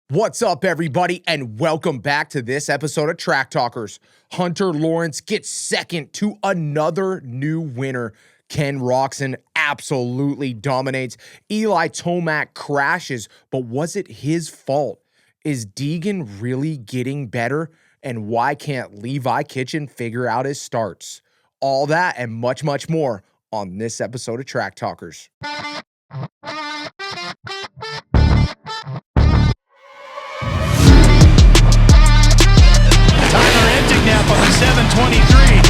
What's up, everybody, and welcome back to this episode of Track Talkers. Hunter Lawrence gets second to another new winner. Ken Roczen absolutely dominates. Eli Tomac crashes, but was it his fault? Is Deegan really getting better? And why can't Levi Kitchen figure out his starts? All that and much, much more on this episode of Track Talkers. Timer ending now on the 7:23.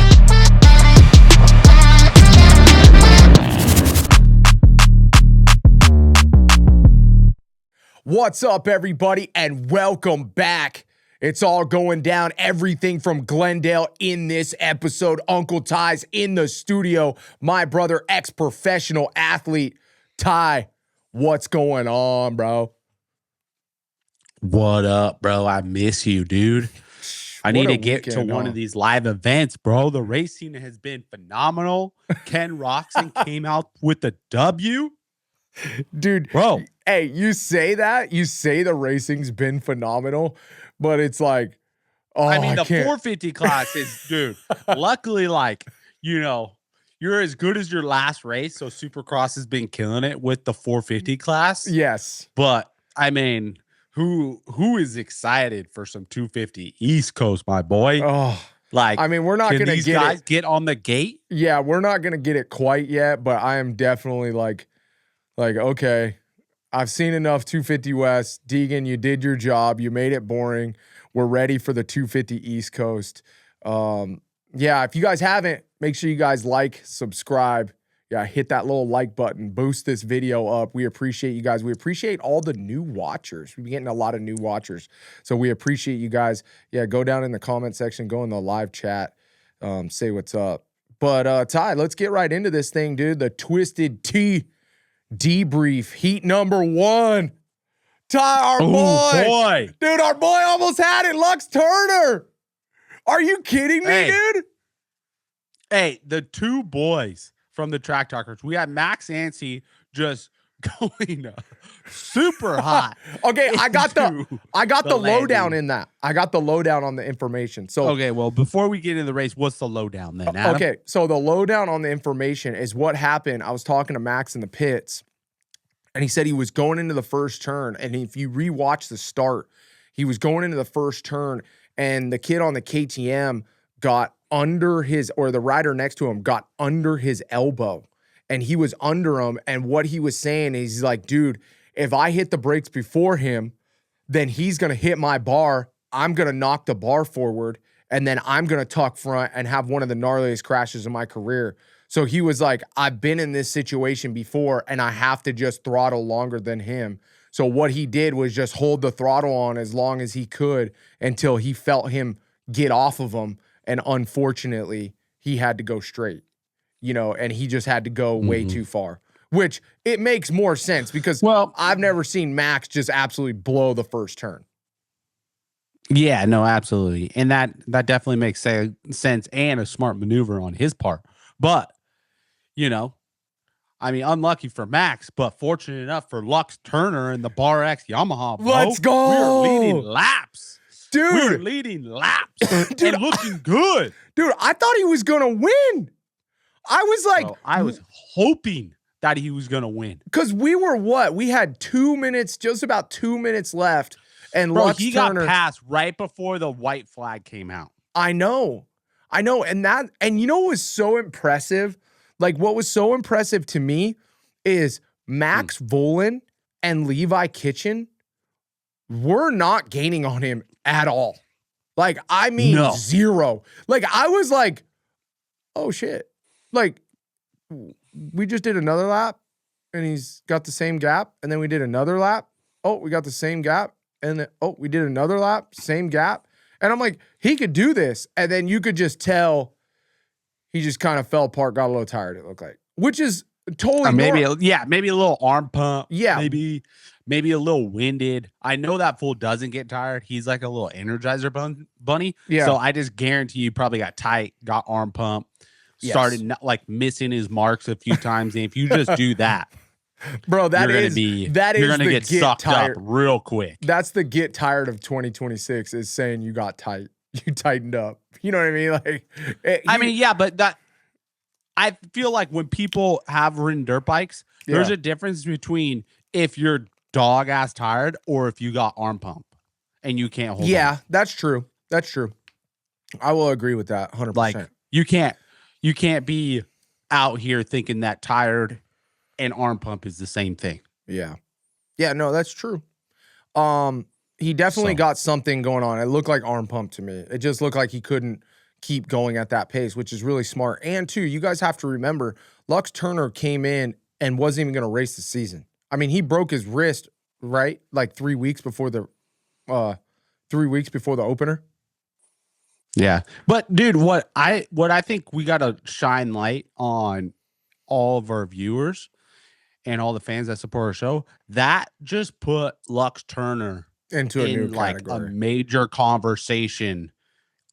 What's up, everybody, and welcome back. It's all going down, everything from Glendale in this episode. Uncle Ty's in the studio. My brother, ex-professional athlete. Ty, what's going on, bro? What up, bro? I miss you, dude. I need to get to one of these live events, bro. The racing has been phenomenal. Ken Roczen came out with the W. Dude, bro. Hey, you say that. You say the racing's been phenomenal, but it's like, oh, I mean, the 450 class is, dude, luckily, like, you know, you're as good as your last race. So Supercross has been killing it with the 450 class. Yes. But, I mean, who is excited for some 250 East Coast, my boy? Oh, like, I mean, we're not going to these guys get on the gate. Yeah, we're not going to get it quite yet, but I am definitely like, okay, I've seen enough 250 West. Deegan, you did your job. You made it boring. We're ready for the 250 East Coast. Yeah, if you guys haven't, make sure you guys like, subscribe. Yeah, hit that little like button. Boost this video up. We appreciate you guys. We appreciate all the new watchers. We've been getting a lot of new watchers. So we appreciate you guys. Yeah, go down in the comment section. Go in the live chat. Say what's up. But, Ty, let's get right into this thing, dude. The Twisted Tea debrief. Heat number 1. Ty, our boy. Dude, our boy almost had it. Lux Turner. Are you kidding me, dude? Hey, the two boys from the Track Talkers. We had Max Ansey just going super hot. Okay, I got the lowdown in that. I got the lowdown on the information. So okay, well, before we get into the race, what's the lowdown then, Adam? Okay, so the lowdown on the information is what happened. I was talking to Max in the pits, and he said he was going into the first turn, and if you rewatch the start, he was going into the first turn, and the kid on the KTM got under his, or the rider next to him got under his elbow, and he was under him. And what he was saying is, he's like, dude, if I hit the brakes before him, then he's going to hit my bar. I'm going to knock the bar forward, and then I'm going to tuck front and have one of the gnarliest crashes of my career. So he was like, I've been in this situation before, and I have to just throttle longer than him. So what he did was just hold the throttle on as long as he could until he felt him get off of him. And unfortunately, he had to go straight, and he just had to go way too far, which it makes more sense because I've never seen Max just absolutely blow the first turn. Yeah, no, absolutely. And that definitely makes sense and a smart maneuver on his part. But, I mean, unlucky for Max, but fortunate enough for Lux Turner and the Bar X Yamaha. Bro. Let's go. We're leading laps. Dude, we're leading laps and looking good. Dude, I thought he was going to win. I was like, I was hoping that he was going to win. Because we had 2 minutes, just about 2 minutes left. And Lux Turner got passed right before the white flag came out. I know. And you know what was so impressive? Like, what was so impressive to me is Max Volan and Levi Kitchen were not gaining on him at all. Like, I mean, zero. Like, I was like, oh shit. Like, we just did another lap and he's got the same gap. And then we did another lap. Oh, we got the same gap. And then, we did another lap, same gap. And I'm like, he could do this. And then you could just tell he just kind of fell apart, got a little tired, it looked like. Which is totally maybe a little arm pump. Yeah. Maybe a little winded. I know that fool doesn't get tired. He's like a little Energizer bunny. Yeah. So I just guarantee you probably got tight, got arm pump, started like missing his marks a few times. And if you just do that, Bro, you're gonna get sucked tired up real quick. That's the get tired of 2026 is saying you got tight. You tightened up. You know what I mean? Like, but I feel like when people have ridden dirt bikes, there's a difference between if you're dog ass tired or if you got arm pump and you can't hold on. That's true. That's true. I will agree with that 100%. Like you can't be out here thinking that tired and arm pump is the same thing. Yeah. Yeah, no, that's true. He definitely got something going on. It looked like arm pump to me. It just looked like he couldn't keep going at that pace, which is really smart. And two, you guys have to remember, Lux Turner came in and wasn't even going to race the season. I mean, he broke his wrist, right? Like 3 weeks before the 3 weeks before the opener. Yeah. But dude, what I think we got to shine light on all of our viewers and all the fans that support our show, that just put Lux Turner into a new like category. A major conversation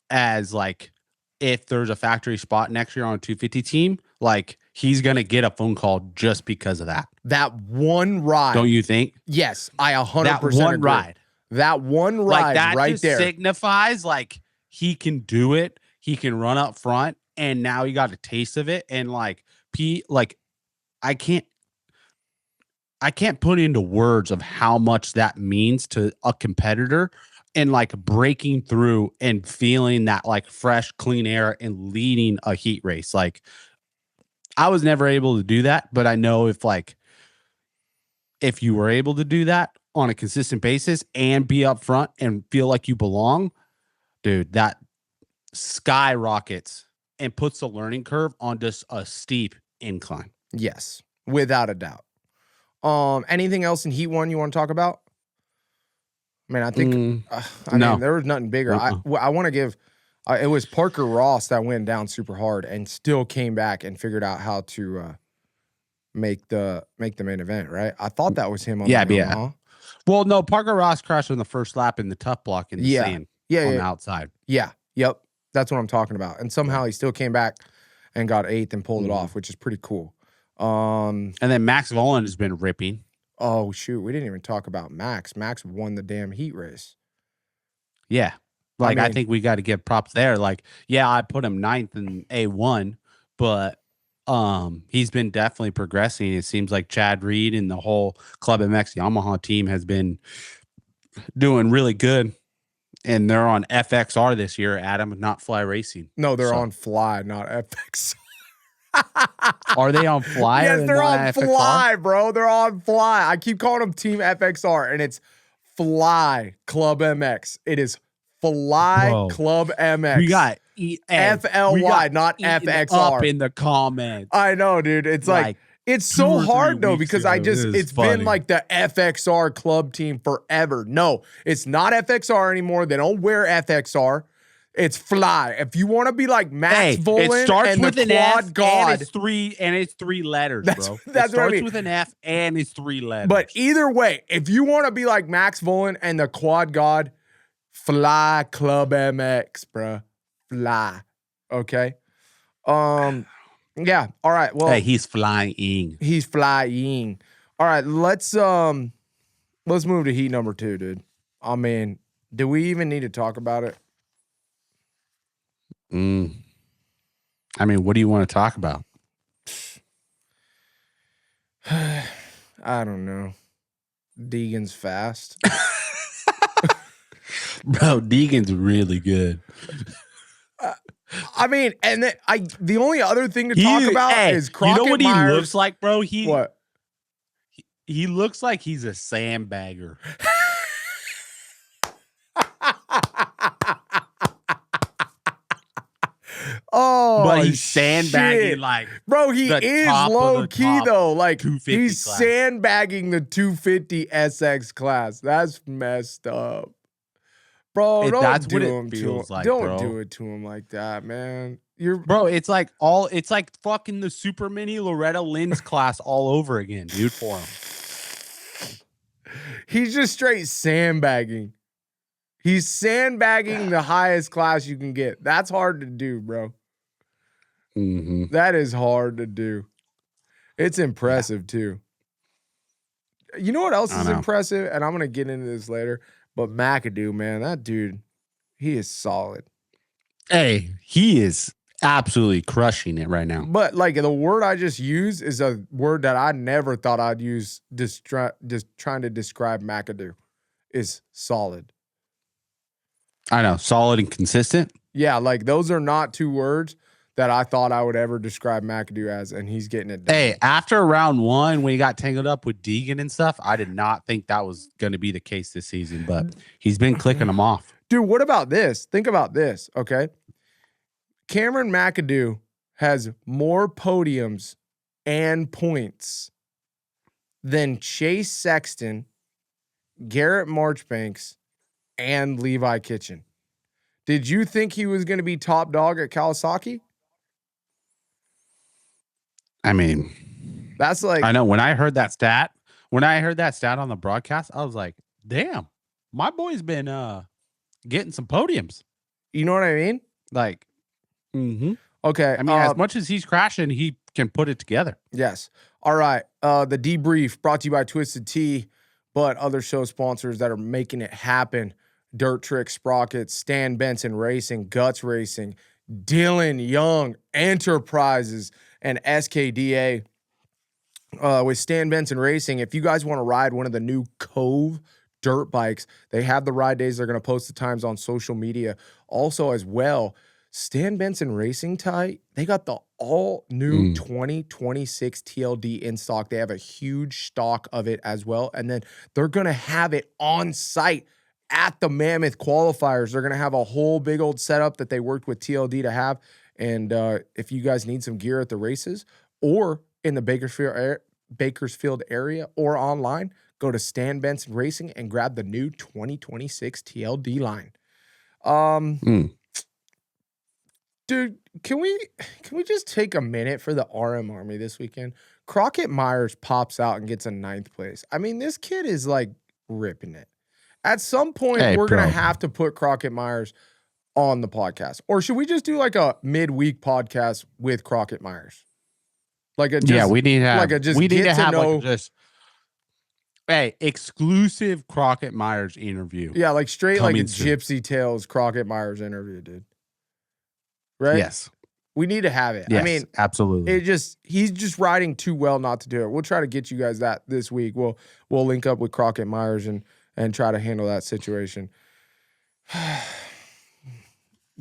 as like if there's a factory spot next year on a 250 team, like he's gonna get a phone call just because of that. That one ride, don't you think? Yes, I 100%. That one agree. ride, that one ride, like that right just there signifies like he can do it. He can run up front, and now he got a taste of it. And like I can't put into words of how much that means to a competitor and like breaking through and feeling that like fresh, clean air and leading a heat race. Like I was never able to do that, but I know if you were able to do that on a consistent basis and be up front and feel like you belong, dude, that skyrockets and puts the learning curve on just a steep incline. Yes, without a doubt. Anything else in Heat 1 you want to talk about? I mean, I think I mean there was nothing bigger. I want to give it was Parker Ross that went down super hard and still came back and figured out how to make the main event, right? I thought that was him on the Yamaha. Well, no, Parker Ross crashed on the first lap in the tough block in the sand on the outside. Yeah, yep. That's what I'm talking about. And somehow he still came back and got 8th and pulled it off, which is pretty cool. And then Max Volan has been ripping. Oh shoot, we didn't even talk about Max. Max won the damn heat race. Yeah. Like I think we got to give props there. Like, yeah, I put him 9th in A1, but he's been definitely progressing. It seems like Chad Reed and the whole Club MX Yamaha team has been doing really good. And they're on FXR this year, Adam, not Fly Racing. No, they're on Fly, not FXR. Are they on Fly? Yes, they're on Fly, bro. They're on Fly. I keep calling them Team FXR, and it's Fly Club MX. It is Fly Club MX. We got FLY, not FXR. Up in the comments. I know, dude. It's like it's so hard though because it's been like the FXR club team forever. No, it's not FXR anymore. They don't wear FXR. It's Fly. If you want to be like Max Volan and the Quad God, and it's three letters, bro. That's it starts with an F and it's 3 letters. But either way, if you want to be like Max Volan and the Quad God, Fly Club MX, bro. Fly. Okay. Yeah. All right. Well, hey, he's flying. He's flying. All right. Let's move to heat number 2, dude. I mean, do we even need to talk about it? I mean, what do you want to talk about? I don't know. Deegan's fast. Bro, Deegan's really good. I mean, and the only other thing to talk about is Crockett. You know what Myers. he looks like, bro? What? He looks like he's a sandbagger. Oh, but he's sandbagging like, bro. He is low key though. Like he's class. Sandbagging the 250 SX class. That's messed up, bro. Don't do it to him like that, man. Bro. It's like fucking the Super Mini Loretta Lynn's class all over again, dude. For him, he's just straight sandbagging. He's sandbagging the highest class you can get. That's hard to do, bro. Mm-hmm. That is hard to do. It's impressive too. You know what else I is know. impressive? And I'm going to get into this later. But McAdoo, man, that dude, he is solid. Hey, he is absolutely crushing it right now. But like the word I just used is a word that I never thought I'd use just trying to describe McAdoo is solid. I know, solid and consistent. Yeah, like those are not two words that I thought I would ever describe McAdoo as, and he's getting it done. Hey, after round 1, when he got tangled up with Deegan and stuff, I did not think that was going to be the case this season, but he's been clicking them off. Dude, what about this? Think about this, okay? Cameron McAdoo has more podiums and points than Chase Sexton, Garrett Marchbanks, and Levi Kitchen. Did you think he was going to be top dog at Kawasaki? I mean, that's like, I know when I heard that stat on the broadcast, I was like, damn, my boy's been getting some podiums. You know what I mean? Like, okay. I mean, as much as he's crashing, he can put it together. Yes. All right. The debrief brought to you by Twisted Tea, but other show sponsors that are making it happen. Dirt Trick Sprockets, Stan Benson Racing, Guts Racing, Dylan Young Enterprises, and SKDA. With Stan Benson Racing, if you guys want to ride one of the new Cove dirt bikes, they have the ride days. They're going to post the times on social media. Also, as well, Stan Benson Racing they got the all new 2026 TLD in stock. They have a huge stock of it as well. And then they're going to have it on site at the Mammoth qualifiers. They're going to have a whole big old setup that they worked with TLD to have. And if you guys need some gear at the races or in the Bakersfield area or online, go to Stan Benson Racing and grab the new 2026 TLD line. Dude, can we just take a minute for the RM Army this weekend? Crockett Myers pops out and gets a 9th place. I mean, this kid is like ripping it. At some point, we're going to have to put Crockett Myers on the podcast. Or should we just do like a midweek podcast with Crockett Myers? Like a just, we need to have, like a just we need get to have know, like just exclusive Crockett Myers interview. Yeah, like straight like a soon. Gypsy Tales Crockett Myers interview, dude. Right? Yes. We need to have it. Yes, I mean, absolutely. He's just riding too well not to do it. We'll try to get you guys that this week. We'll link up with Crockett Myers and try to handle that situation.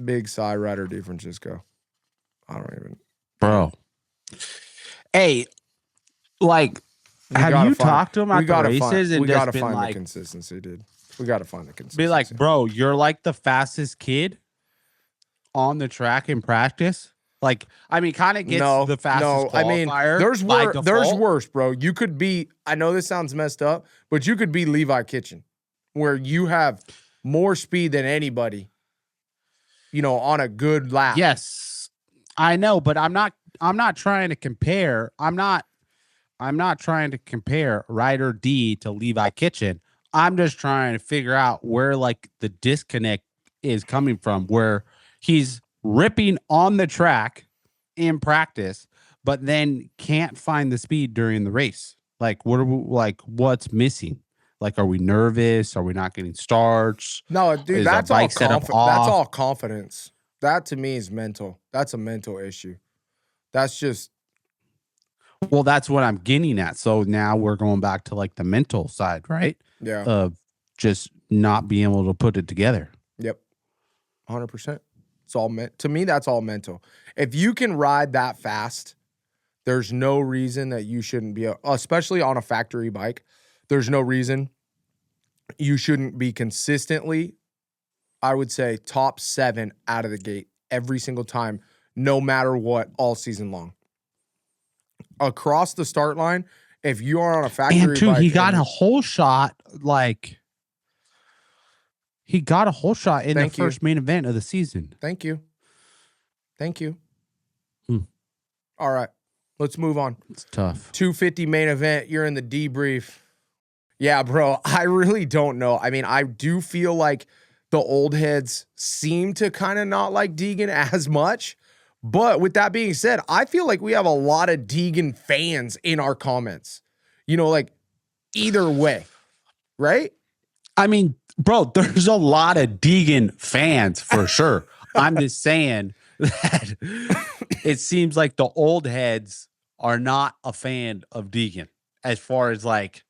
Big side rider Francisco. I don't even. Bro. Hey, like, have you talked to him at the races and just been find like, the consistency, dude. We got to find the consistency. Be like, bro, you're like the fastest kid on the track in practice. Like, I mean, kind of gets the fastest qualifier. I mean, there's worse, bro. You could be, I know this sounds messed up, but you could be Levi Kitchen, where you have more speed than anybody, on a good lap. Yes, I know, but I'm not trying to compare. I'm not trying to compare Ryder D to Levi Kitchen. I'm just trying to figure out where like the disconnect is coming from, where he's ripping on the track in practice, but then can't find the speed during the race. Like, what's missing? Like, are we nervous? Are we not getting starts? No, dude, that's all confidence. That to me is mental. That's a mental issue. That's just. Well, that's what I'm getting at. So now we're going back to like the mental side, right? Yeah. Of just not being able to put it together. Yep. 100%. It's all meant to me. That's all mental. If you can ride that fast, there's no reason that you shouldn't be, especially on a factory bike. There's no reason you shouldn't be consistently, I would say, top 7 out of the gate every single time, no matter what, all season long. Across the start line, if you are on a factory bike, he got a whole shot. Like, he got a whole shot in the first main event of the season. Thank you. All right, let's move on. It's tough. 250 main event. You're in the debrief. Yeah, bro, I really don't know. I mean, I do feel like the old heads seem to kind of not like Deegan as much. But with that being said, I feel like we have a lot of Deegan fans in our comments. Like either way, right? I mean, bro, there's a lot of Deegan fans for sure. I'm just saying that it seems like the old heads are not a fan of Deegan as far as like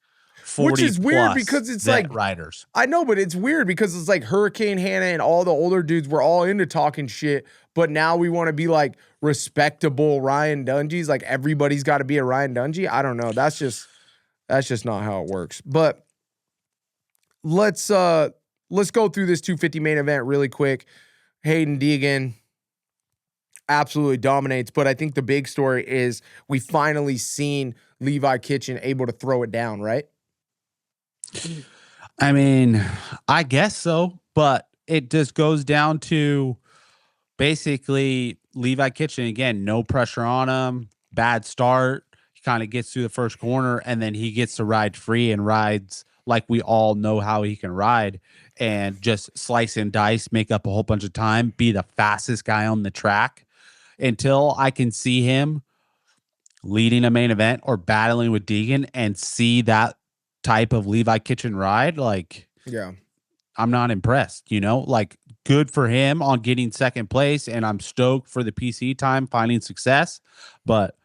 40 which is weird plus because it's vet like riders. I know, but it's weird because it's like Hurricane Hannah and all the older dudes were all into talking shit, but now we want to be like respectable Ryan Dungeys. Like everybody's got to be a Ryan Dungey. I don't know. That's just not how it works. But let's go through this 250 main event really quick. Haiden Deegan absolutely dominates, but I think the big story is we finally seen Levi Kitchen able to throw it down, right? I mean, I guess so, but it just goes down to basically Levi Kitchen again, no pressure on him, bad start. He kind of gets through the first corner and then he gets to ride free and rides like we all know how he can ride and just slice and dice, make up a whole bunch of time, be the fastest guy on the track until I can see him leading a main event or battling with Deegan and see that type of Levi Kitchen ride. Like, yeah, I'm not impressed, like good for him on getting second place. And I'm stoked for the PC time, finding success. But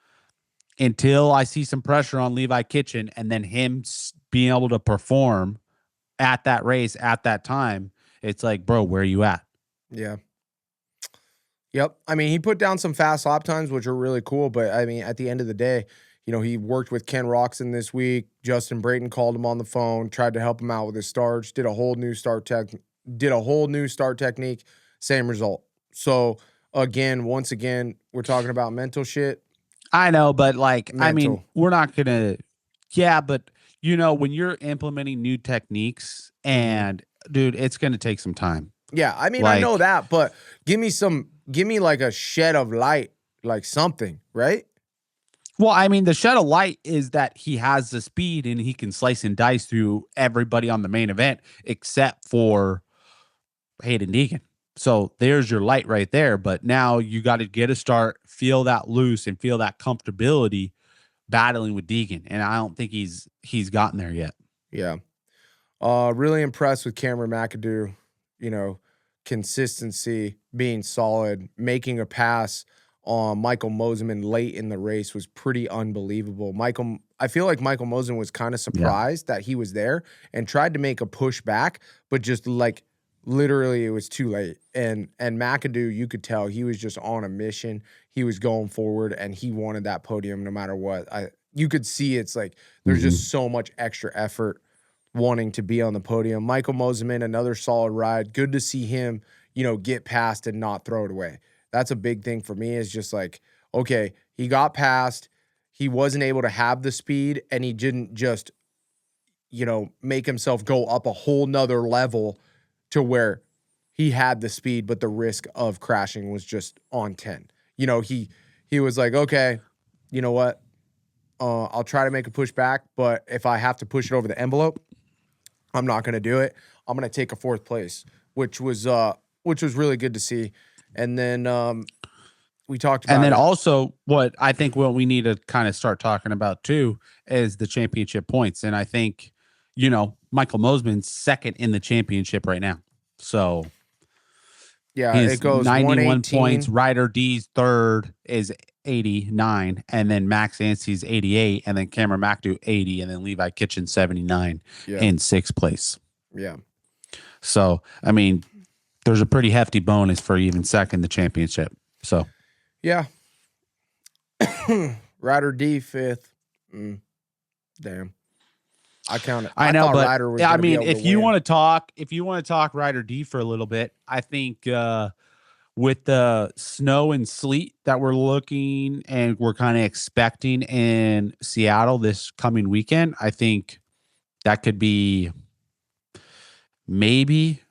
until I see some pressure on Levi Kitchen and then him being able to perform at that race at that time, it's like, bro, where are you at? Yeah. Yep. I mean, he put down some fast lap times, which are really cool. But I mean, at the end of the day, he worked with Ken Roxon this week. Justin Brayton called him on the phone, tried to help him out with his starts, did a whole new start technique, same result. So once again, we're talking about mental shit. I know, but mental. I mean, we're not gonna. Yeah, but when you're implementing new techniques, and dude, it's gonna take some time. Yeah, I mean, I know that, but give me like a shed of light, like something, right? Well, I mean, the shed of light is that he has the speed and he can slice and dice through everybody on the main event except for Haiden Deegan. So there's your light right there. But now you got to get a start, feel that loose, and feel that comfortability battling with Deegan. And I don't think he's gotten there yet. Yeah. Really impressed with Cameron McAdoo. Consistency, being solid, making a pass on Michael Mosiman late in the race was pretty unbelievable. I feel like Michael Mosiman was kind of surprised that he was there and tried to make a push back, but just like literally it was too late. And McAdoo, you could tell he was just on a mission. He was going forward and he wanted that podium no matter what. You could see it's like there's just so much extra effort wanting to be on the podium. Michael Mosiman, another solid ride. Good to see him, get past and not throw it away. That's a big thing for me is just like, okay, he got past, he wasn't able to have the speed, and he didn't just, make himself go up a whole nother level to where he had the speed, but the risk of crashing was just on 10. He was like, okay, you know what? I'll try to make a push back, but if I have to push it over the envelope, I'm not going to do it. I'm going to take a fourth place, which was really good to see. And then we talked about, and then also what we need to kind of start talking about too is the championship points. And I think, Michael Mosiman's second in the championship right now. So yeah, it goes 91 points. Ryder D's third is 89, and then Max Ansie's 88, and then Cameron McAdoo 80, and then Levi Kitchen 79 in sixth place. Yeah. So I mean, there's a pretty hefty bonus for even second the championship. So yeah. Ryder D fifth. Damn. I count it. I know, but Ryder was I mean, if you want to talk Ryder D for a little bit, I think with the snow and sleet that we're looking and we're kind of expecting in Seattle this coming weekend, I think that could be maybe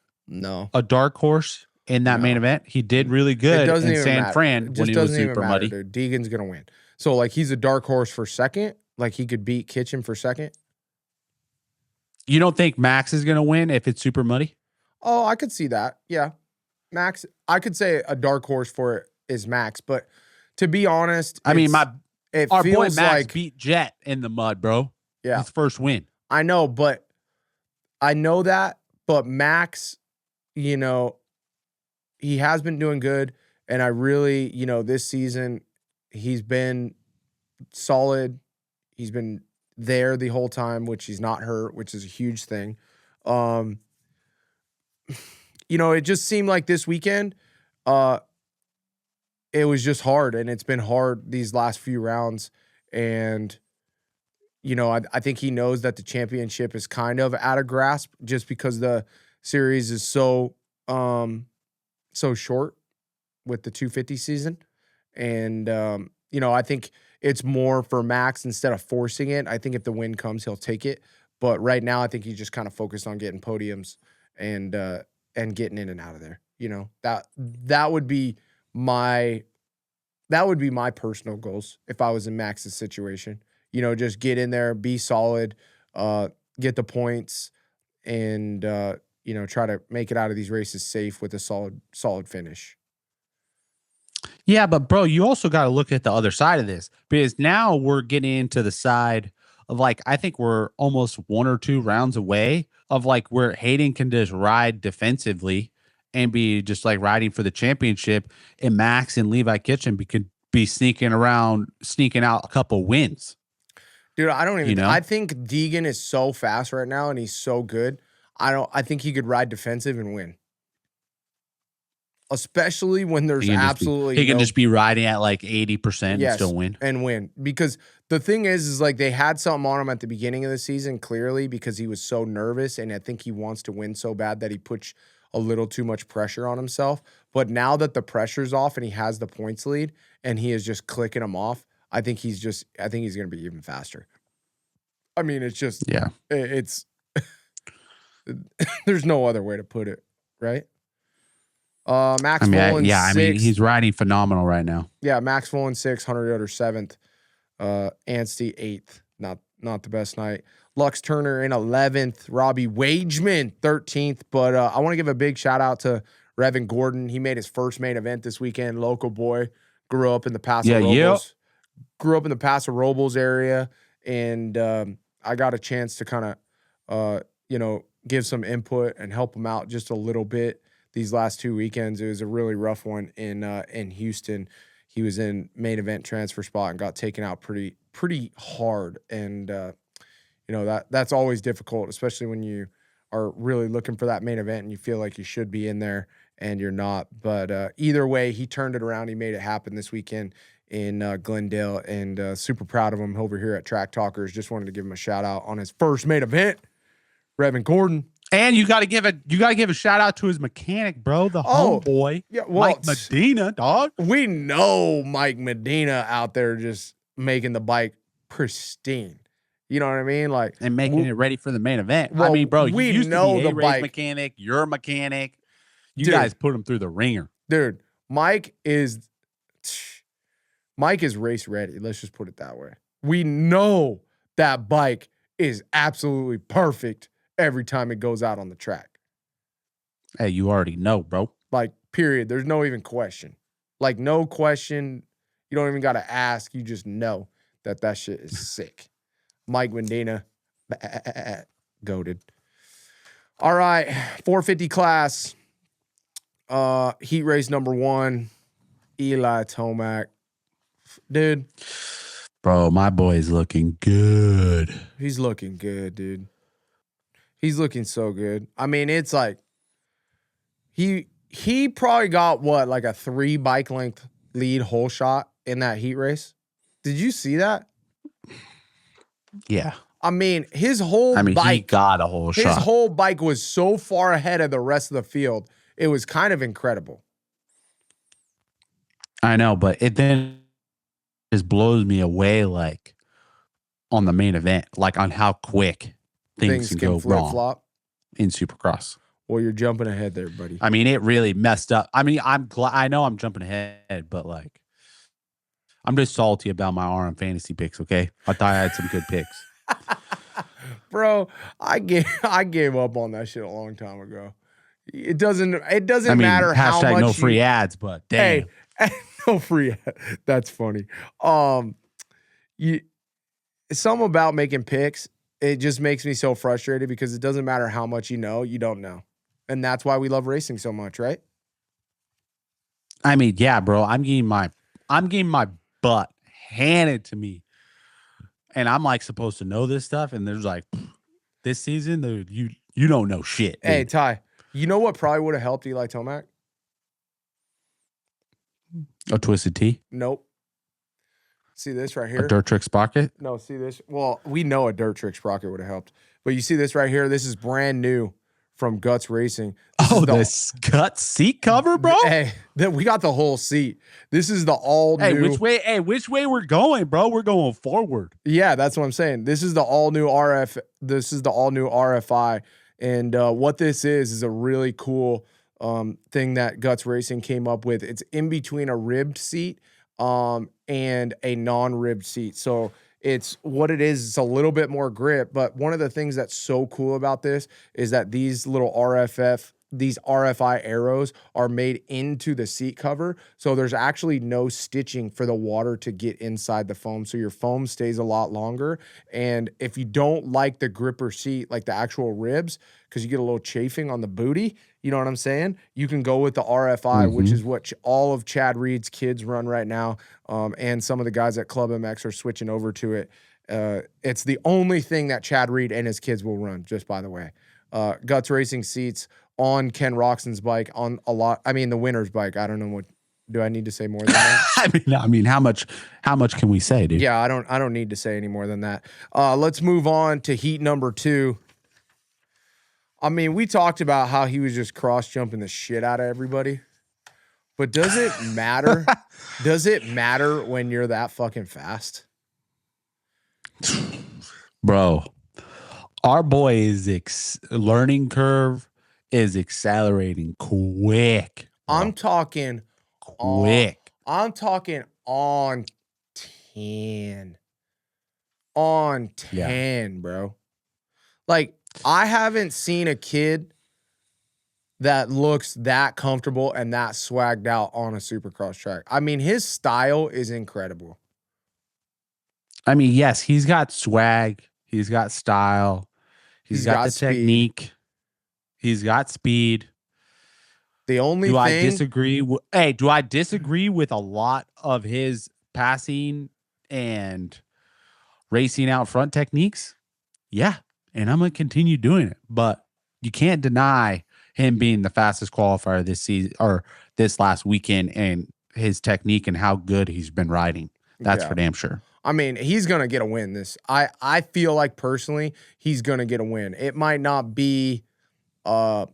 a dark horse in that main event. He did really good in San Fran when he was super muddy. Dude. Deegan's gonna win. So like he's a dark horse for second. Like he could beat Kitchen for second. You don't think Max is gonna win if it's super muddy? Oh, I could see that. Yeah. Max, I could say a dark horse for it is Max, but to be honest, I mean, our boy Max like, beat Jet in the mud, bro. Yeah. His first win. I know that, but Max, you know, he has been doing good. And I really, you know, this season, he's been solid. He's been there the whole time, which he's not hurt, which is a huge thing. You know, it just seemed like this weekend, it was just hard, and it's been hard these last few rounds. And, you know, I think he knows that the championship is kind of out of grasp just because the series is so short with the 250 season. And, you know, I think it's more for Max instead of forcing it. I think if the win comes, he'll take it. But right now, I think he's just kind of focused on getting podiums and getting in and out of there. You know, that would be my personal goals if I was in Max's situation. You know, just get in there, be solid, get the points, and you know, try to make it out of these races safe with a solid finish. Yeah, but bro, you also got to look at the other side of this, because now we're getting into the side of, like, I think we're almost 1 or 2 rounds away of, like, where Haiden can just ride defensively and be just like riding for the championship, and Max and Levi Kitchen could be sneaking out a couple wins. Dude, I don't even, you know? I think Deegan is so fast right now and he's so good. I think he could ride defensive and win. Especially when there's he can just be riding at like 80% and still win. And win. Because the thing is like they had something on him at the beginning of the season, clearly, because he was so nervous, and I think he wants to win so bad that he puts a little too much pressure on himself. But now that the pressure's off and he has the points lead and he is just clicking them off, I think he's going to be even faster. I mean, it's just, it's, there's no other way to put it, right? Max Fullen, 6th. I mean, he's riding phenomenal right now. Yeah, Max Fullen 6th, Hunter Yoder 7th, Anstie 8th. Not the best night. Lux Turner in 11th, Robbie Wageman 13th. But I want to give a big shout out to Revin Gordon. He made his first main event this weekend. Local boy, grew up in the Paso Robles. Grew up in the Paso Robles area, and I got a chance to kind of, you know, give some input and help him out just a little bit. These last 2 weekends, it was a really rough one in Houston. He was in main event transfer spot and got taken out pretty hard. And you know, that's always difficult, especially when you are really looking for that main event and you feel like you should be in there and you're not. But either way, he turned it around. He made it happen this weekend in Glendale, and super proud of him over here at Track Talkers. Just wanted to give him a shout out on his first main event, Revin Gordon. And you got to give a shout out to his mechanic, bro, the homeboy, Mike Medina, dog. We know Mike Medina out there just making the bike pristine. You know what I mean? Like, and making it ready for the main event. Well, I mean, bro, we used know to be the a race bike mechanic. You're a mechanic. You guys put him through the ringer, dude. Mike is race ready. Let's just put it that way. We know that bike is absolutely perfect every time it goes out on the track. Hey, you already know, bro. Like, period. There's no even question. Like, no question. You don't even got to ask. You just know that shit is sick. Mike Medina, goated. All right, 450 class. Heat race number 1. Eli Tomac. Dude. Bro, my boy's looking good. He's looking good, dude. He's looking so good. I mean, it's like he probably got what, like a 3 bike length lead whole shot in that heat race. Did you see that? Yeah. I mean, his whole bike, he got a whole shot. His whole bike was so far ahead of the rest of the field. It was kind of incredible. I know, but it then just blows me away, like, on the main event, like on how quick things can go wrong flop in Supercross. Well, you're jumping ahead there, buddy. I mean, it really messed up. I mean, I know I'm jumping ahead, but like, I'm just salty about my RM fantasy picks. Okay, I thought I had some good picks. Bro, I gave up on that shit a long time ago. It doesn't matter how much. No free ads, but damn. Hey, no free ads. That's funny. Something about making picks. it just makes me so frustrated because it doesn't matter how much you know, you don't know. And that's why we love racing so much, right? I mean, yeah, bro. I'm getting my butt handed to me. And I'm like supposed to know this stuff. And there's like this season, dude, you don't know shit. Dude. Hey, Ty, you know what probably would have helped Eli Tomac? A twisted T? Nope. See this right here? A dirt trick sprocket? No, see this? Well, we know a dirt trick sprocket would have helped. But you see this right here? This is brand new from Guts Racing. This Guts seat cover, bro? Hey, we got the whole seat. This is the all new. Which way we're going, bro? We're going forward. Yeah, that's what I'm saying. This is the all new This is the all new RFI. And what this is a really cool thing that Guts Racing came up with. It's in between a ribbed seat and a non-ribbed seat. So it's what it is. It's a little bit more grip, but one of the things that's so cool about this is that these little these RFI arrows are made into the seat cover. So there's actually no stitching for the water to get inside the foam. So your foam stays a lot longer. And if you don't like the gripper seat, like the actual ribs, because you get a little chafing on the booty, you know what I'm saying? You can go with the RFI, which is what all of Chad Reed's kids run right now. And some of the guys at Club MX are switching over to it. It's the only thing that Chad Reed and his kids will run, just by the way. Guts Racing seats on Ken Roxon's bike, the winner's bike. I don't know do I need to say more than that? I mean, how much can we say, dude? Yeah, I don't need to say any more than that. Let's move on to heat number 2. I mean, we talked about how he was just cross-jumping the shit out of everybody. But does it matter? Does it matter when you're that fucking fast? Bro, our boy is learning curve is accelerating quick. Bro. I'm talking quick. I'm talking on 10. On 10, bro. Like, I haven't seen a kid that looks that comfortable and that swagged out on a Supercross track. I mean, his style is incredible. I mean, yes, he's got swag. He's got style. He's got the speed. technique. He's got speed. The only do thing... I disagree? Do I disagree with a lot of his passing and racing out front techniques? Yeah. And I'm going to continue doing it. But you can't deny him being the fastest qualifier this season or this last weekend and his technique and how good he's been riding. That's for damn sure. I mean, he's going to get a win this. I feel like personally he's going to get a win. It might not be an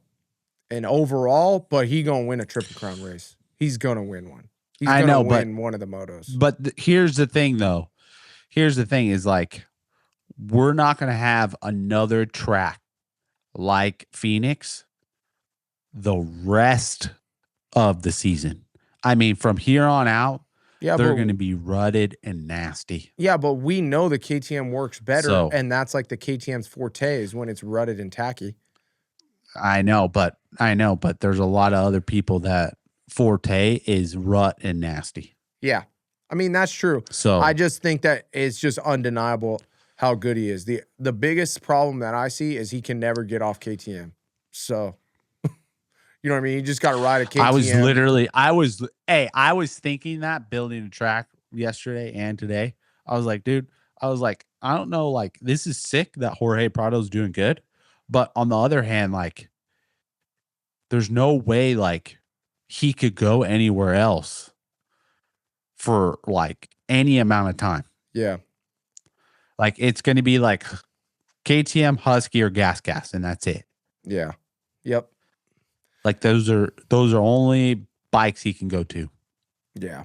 overall, but he's going to win a Triple Crown race. He's going to win one. He's going to win one of the motos. But here's the thing, though. Here's the thing is like, we're not going to have another track like Phoenix the rest of the season. I mean, from here on out, they're going to be rutted and nasty. Yeah, but we know the KTM works better, and that's like the KTM's forte is when it's rutted and tacky. I know, but there's a lot of other people that forte is rut and nasty. Yeah. I mean, that's true. So I just think that it's just undeniable how good he is. The biggest problem that I see is he can never get off KTM. So, you know what I mean? You just got to ride a KTM. I was thinking that building a track yesterday and today. I was like, dude, I don't know, like, this is sick that Jorge Prado's doing good. But on the other hand, like, there's no way, like, he could go anywhere else for, like, any amount of time. Yeah. Like, it's going to be like KTM, Husky, or Gas, and that's it. Yeah. Yep. Like, those are only bikes he can go to. Yeah.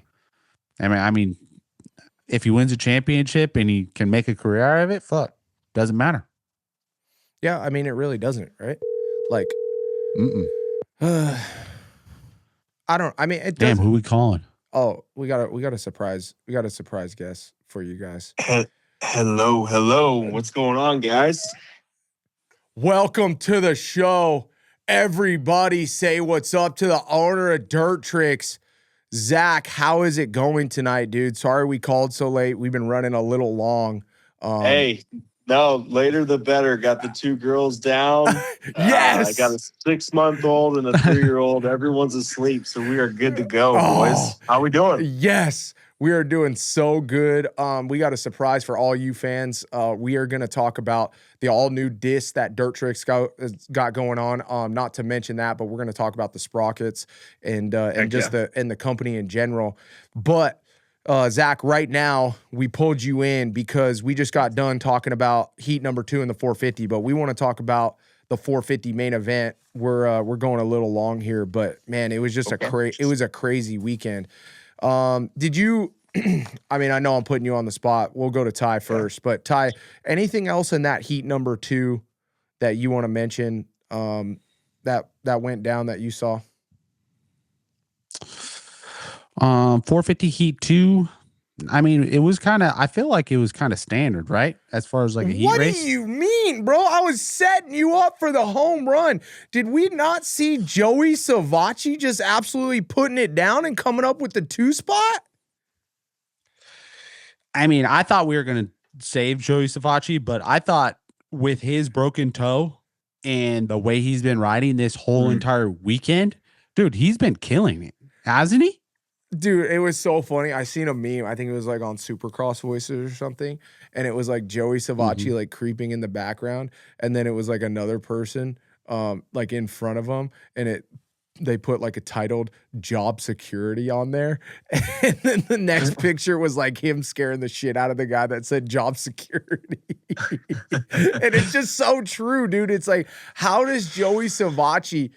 I mean, if he wins a championship and he can make a career out of it, fuck, doesn't matter. Yeah, I mean, it really doesn't, right? Like, it doesn't. Damn, who we calling? Oh, we got a surprise. We got a surprise guest for you guys. Hello. What's going on, guys? Welcome to the show. Everybody say what's up to the owner of Dirt Tricks. Zach, how is it going tonight, dude? Sorry we called so late. We've been running a little long. Hey, No, later the better. Got the 2 girls down. Yes. I got a 6-month-old and a 3-year-old. Everyone's asleep, so we are good to go, Oh. boys. How we doing? Yes, we are doing so good. We got a surprise for all you fans. We are going to talk about the all-new disc that Dirt Tricks got going on. Not to mention that, but we're going to talk about the sprockets and just the company in general. But Zach, right now we pulled you in because we just got done talking about heat number 2 in the 450, but we want to talk about the 450 main event. We're going a little long here, but man, it was just it was a crazy weekend. Did you? I mean, I know I'm putting you on the spot. We'll go to Ty first, but Ty, anything else in that heat number 2 that you want to mention? That went down that you saw. 450 heat 2. I mean, it was I feel like it was kind of standard, right? As far as like a heat race. What do you mean, bro? I was setting you up for the home run. Did we not see Joey Savacci just absolutely putting it down and coming up with the 2 spot? I mean, I thought we were going to save Joey Savacci, but I thought with his broken toe and the way he's been riding this whole entire weekend, dude, he's been killing it, hasn't he? Dude, it was so funny. I seen a meme. I think it was like on Supercross Voices or something. And it was like Joey Savacci like creeping in the background. And then it was like another person like in front of him. And they put like a titled job security on there. And then the next picture was like him scaring the shit out of the guy that said job security. And it's just so true, dude. It's like, how does Joey Savacci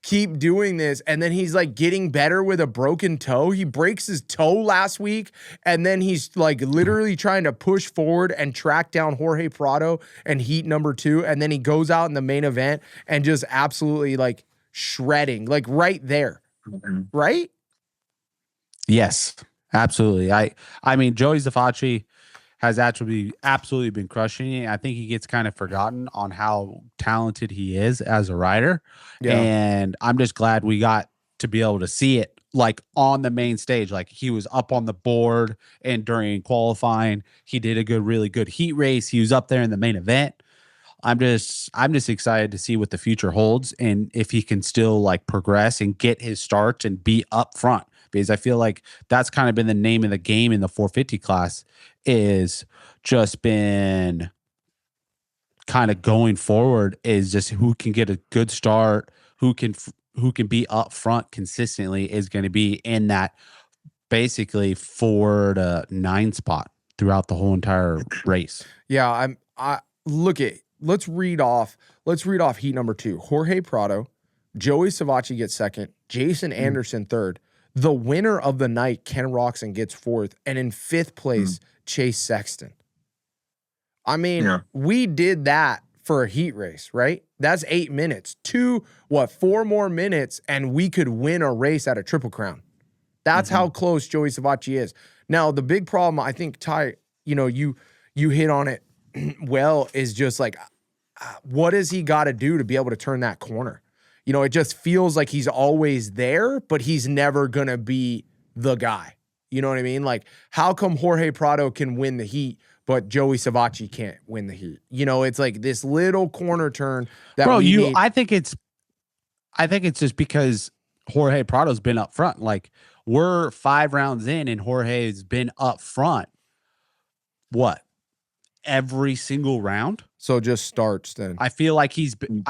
keep doing this? And then he's like getting better with a broken toe. He breaks his toe last week, and then he's like literally trying to push forward and track down Jorge Prado and heat number 2. And then he goes out in the main event and just absolutely like shredding, like right there. Right? Yes, absolutely. I mean, Joey Savacci has absolutely been crushing it. I think he gets kind of forgotten on how talented he is as a rider. Yeah. And I'm just glad we got to be able to see it like on the main stage. Like he was up on the board, and during qualifying, he did a really good heat race. He was up there in the main event. I'm just excited to see what the future holds and if he can still like progress and get his starts and be up front, because I feel like that's kind of been the name of the game in the 450 class, is just been kind of going forward is just who can get a good start, who can be up front consistently is going to be in that basically 4 to 9 spot throughout the whole entire race. Yeah, let's read off heat number 2. Jorge Prado, Joey Savacci gets second, Jason Anderson third. The winner of the night, Ken Roxon, gets 4th, and in 5th place, Chase Sexton. I mean, we did that for a heat race, right? That's 8 minutes. 4 more minutes, and we could win a race at a Triple Crown. That's how close Joey Savacci is. Now, the big problem, I think, Ty, you hit on it well, is just like, what does he got to do to be able to turn that corner? It just feels like he's always there, but he's never going to be the guy. You know what I mean? Like, how come Jorge Prado can win the heat, but Joey Savacci can't win the heat? It's like this little corner turn that I think it's just because Jorge Prado's been up front. Like, we're 5 rounds in and Jorge's been up front. What? Every single round? So just starts then. I feel like he's been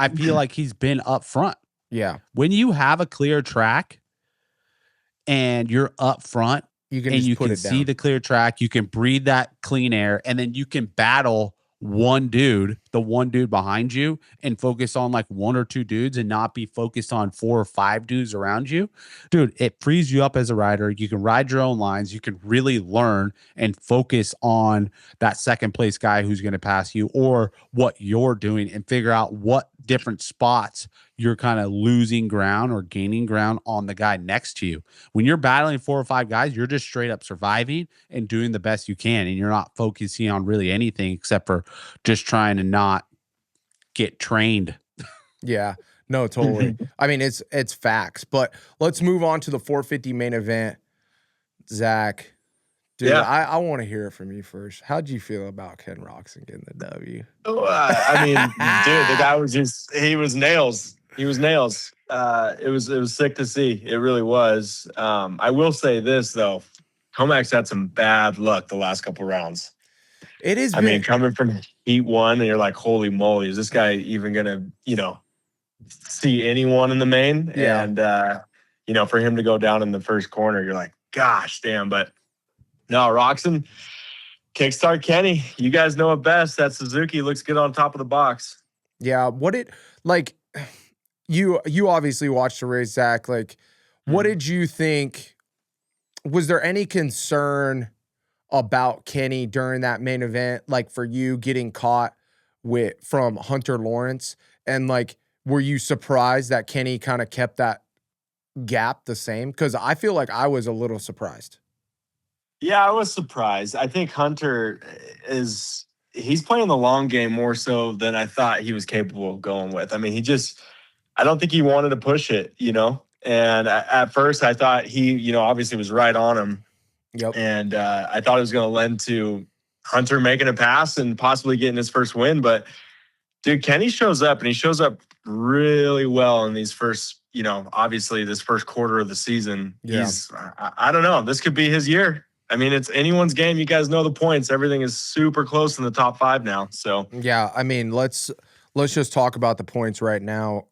up front. Yeah. When you have a clear track and you're up front, you can see the clear track, you can breathe that clean air, and then you can battle the one dude behind you, and focus on like 1 or 2 dudes and not be focused on 4 or 5 dudes around you. Dude, it frees you up as a rider. You can ride your own lines. You can really learn and focus on that second place guy who's going to pass you or what you're doing, and figure out what different spots you're kind of losing ground or gaining ground on the guy next to you. When you're battling 4 or 5 guys, you're just straight up surviving and doing the best you can. And you're not focusing on really anything except for just trying to not get trained. Yeah, no, totally. I mean, it's facts, but let's move on to the 450 main event. Zach, Dude, Yeah. I want to hear it from you first. How'd you feel about Ken Roxon getting the W? I mean, dude, the guy he was nails. He was nails. It was sick to see. It really was. I will say this though, Tomac's had some bad luck the last couple rounds. It is. I mean, coming from heat 1, and you're like, holy moly, is this guy even gonna, see anyone in the main? Yeah. And for him to go down in the first corner, you're like, gosh, damn. But no, Roxon, kickstart Kenny. You guys know it best. That Suzuki looks good on top of the box. Yeah. You obviously watched the race, Zach. Like, what did you think? Was there any concern about Kenny during that main event? Like, for you getting caught from Hunter Lawrence, and like, were you surprised that Kenny kind of kept that gap the same? Because I feel like I was a little surprised. Yeah, I was surprised. I think Hunter he's playing the long game more so than I thought he was capable of going with. I mean, I don't think he wanted to push it, And at first I thought he, obviously was right on him. Yep. And I thought it was going to lend to Hunter making a pass and possibly getting his first win. But dude, Kenny shows up, and he shows up really well in these first, obviously this first quarter of the season. Yeah. I don't know. This could be his year. I mean, it's anyone's game. You guys know the points. Everything is super close in the top 5 now. So yeah, I mean, let's just talk about the points right now.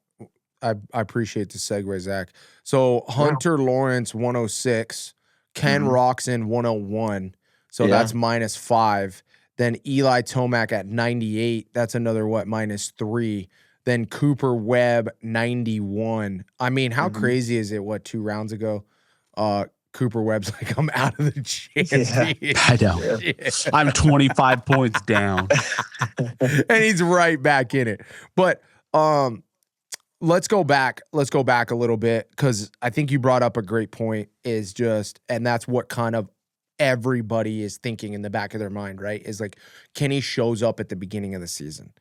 I appreciate the segue, Zach. So Hunter Lawrence 106, Ken Roxon 101. So that's -5. Then Eli Tomac at 98. That's another -3. Then Cooper Webb 91. I mean, how crazy is it? 2 rounds ago? Cooper Webb's like, I'm out of the championship. Yeah, I know. Yeah. I'm 25 points down. And he's right back in it. But let's go back a little bit, because I think you brought up a great point, and that's what kind of everybody is thinking in the back of their mind, right? Is like, Kenny shows up at the beginning of the season,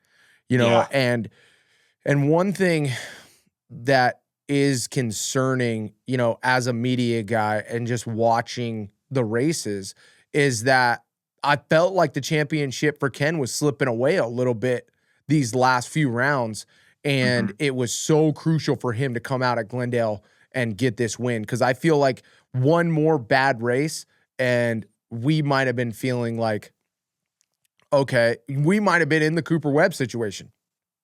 and one thing that is concerning, as a media guy and just watching the races, is that I felt like the championship for Ken was slipping away a little bit these last few rounds. And it was so crucial for him to come out at Glendale and get this win, because I feel like one more bad race and we might have been feeling like, okay, we might have been in the Cooper Webb situation.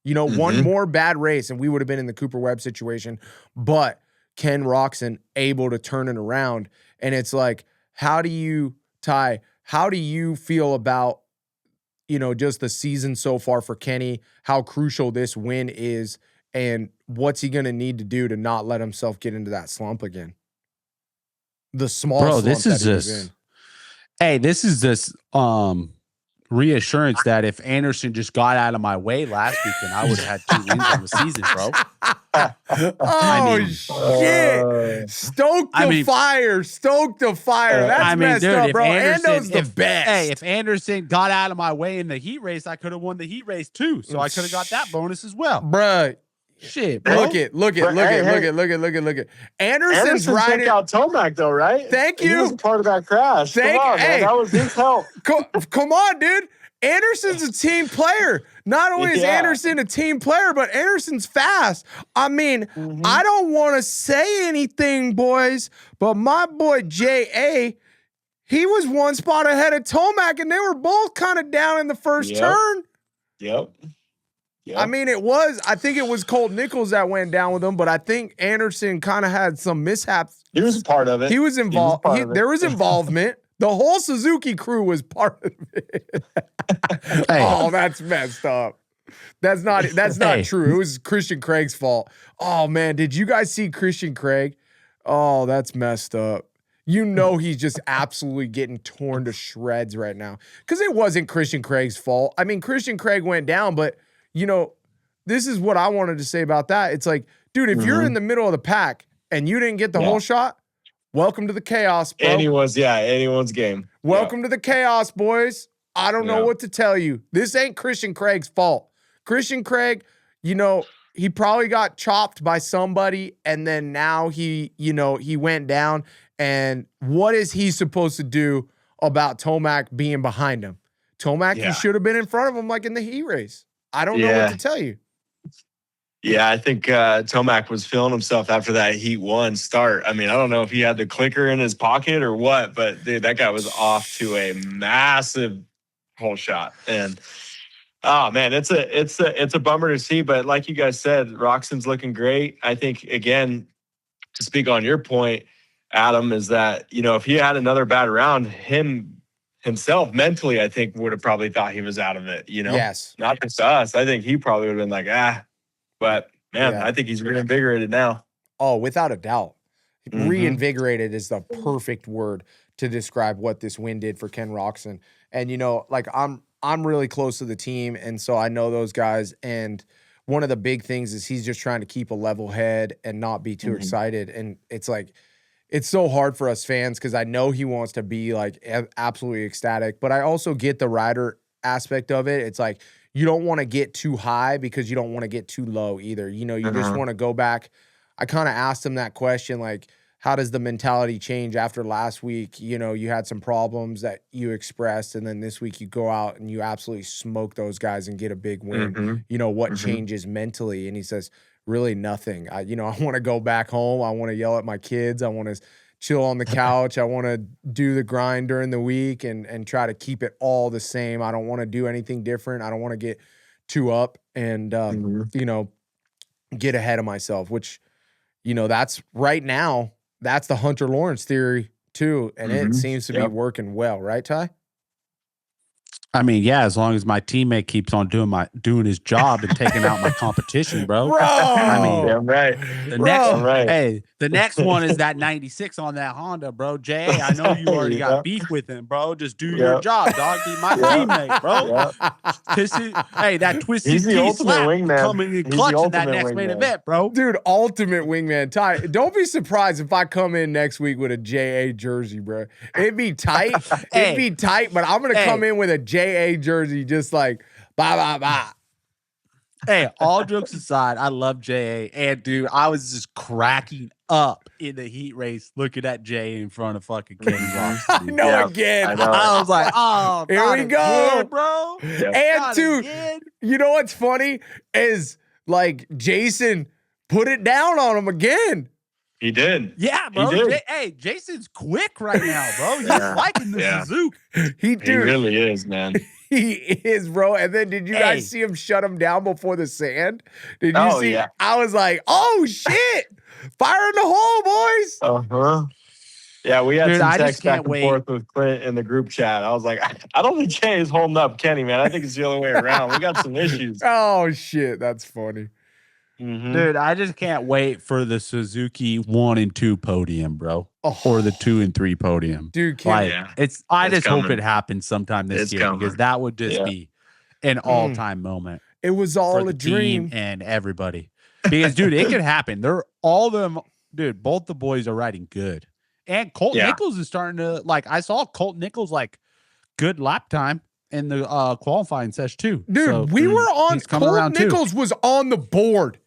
One more bad race and we would have been in the Cooper Webb situation. But Ken Roxon able to turn it around. And it's like, how do you feel about, just the season so far for Kenny, how crucial this win is, and what's he going to need to do to not let himself get into that slump again? The small slump this is that he was in. Hey, this is this reassurance that if Anderson just got out of my way last weekend, I would have had 2 wins on the season, bro. Shit. Stoke the fire. Stoke the fire. That's messed up, bro. Ando's the best. Hey, if Anderson got out of my way in the heat race, I could have won the heat race too. So I could have got that bonus as well. Bruh. Shit, bro. Look it. Anderson's riding. Took out Tomac though, right? Thank you. He was part of that crash. Come on, man. That was his help. Come on, dude. Anderson's a team player. Not only is Anderson a team player, but Anderson's fast. I mean, I don't want to say anything, boys, but my boy J.A., he was 1 spot ahead of Tomac, and they were both kind of down in the first turn. Yep. I mean, I think it was Colt Nichols that went down with him, but I think Anderson kind of had some mishaps. He was part of it. He was involved. There was involvement. The whole Suzuki crew was part of it. Oh, that's messed up. That's not true. It was Christian Craig's fault. Oh man, did you guys see Christian Craig? Oh, that's messed up. He's just absolutely getting torn to shreds right now, because it wasn't Christian Craig's fault. I mean, Christian Craig went down, but this is what I wanted to say about that. It's like, dude, if you're in the middle of the pack and you didn't get the whole shot, welcome to the chaos, bro. Anyone's game. Welcome to the chaos, boys. I don't know what to tell you. This ain't Christian Craig's fault. Christian Craig, he probably got chopped by somebody, and then now he went down. And what is he supposed to do about Tomac being behind him. Tomac, Yeah. you should have been in front of him like in the heat race. I don't know what to tell you. Yeah, I think Tomac was feeling himself after that Heat 1 start. I mean, I don't know if he had the clicker in his pocket or what, but dude, that guy was off to a massive hole shot. And oh man, it's a bummer to see. But like you guys said, Roxon's looking great. I think again, to speak on your point, Adam, is that if he had another bad round, himself mentally, I think would have probably thought he was out of it. Yes, not just us. I think he probably would have been like, But man, I think he's reinvigorated now. Oh, without a doubt. Mhm. Reinvigorated is the perfect word to describe what this win did for Ken Roxon. And like I'm really close to the team, and so I know those guys. And one of the big things is he's just trying to keep a level head and not be too excited. And it's like it's so hard for us fans because I know he wants to be like absolutely ecstatic, but I also get the rider aspect of it. It's like you don't want to get too high because you don't want to get too low either. You just want to go back. I kind of asked him that question, like, how does the mentality change after last week? You had some problems that you expressed, and then this week you go out and you absolutely smoke those guys and get a big win. What changes mentally? And he says, really nothing. I want to go back home. I want to yell at my kids. I want to chill on the couch. I want to do the grind during the week and try to keep it all the same. I don't want to do anything different. I don't want to get too up and, get ahead of myself, which, that's right now, that's the Hunter Lawrence theory too. And it seems to be working well, right, Ty? I mean, yeah, as long as my teammate keeps on doing his job and taking out my competition, bro. I mean, yeah, right. The next one is that 96 on that Honda, bro. Jay, I know you already got beef with him, bro. Just do your job, dog. Be my teammate, bro. That twisted He's the ultimate wingman. Coming in clutch in that next main event, bro. Dude, ultimate wingman. Ty, don't be surprised if I come in next week with a JA jersey, bro. It'd be tight. It'd be tight, but I'm going to come in with a JA jersey just like, bah. Hey, all jokes aside, I love JA. And, dude, I was just cracking up in the heat race looking at JA in front of fucking Kenny Roxon. Again. I was like, oh, here we go, again, bro. And, dude, you know what's funny is, like, Jason put it down on him again. He did. Yeah, bro. Jason's quick right now, bro. He's liking the Suzuki. He really is, man. He is, bro. And then did you guys see him shut him down before the sand? Did you see? Yeah. I was like, oh, shit. Fire in the hole, boys. Yeah, we had some text back and forth with Clint in the group chat. I was like, I don't think Jay is holding up Kenny, man. I think it's the other way around. We got some issues. Oh, shit. That's funny. Dude, I just can't wait for the Suzuki 1 and 2 podium, bro. Or the 2 and 3 podium. Dude, I just hope it happens sometime this year because that would just be an all-time moment. It was all for the a dream. Team and everybody. Because, dude, it could happen. Both the boys are riding good. And Colt Nichols is starting to, I saw Colt Nichols, good lap time in the qualifying session, too. Dude, so, we were on, Colt Nichols was on the board.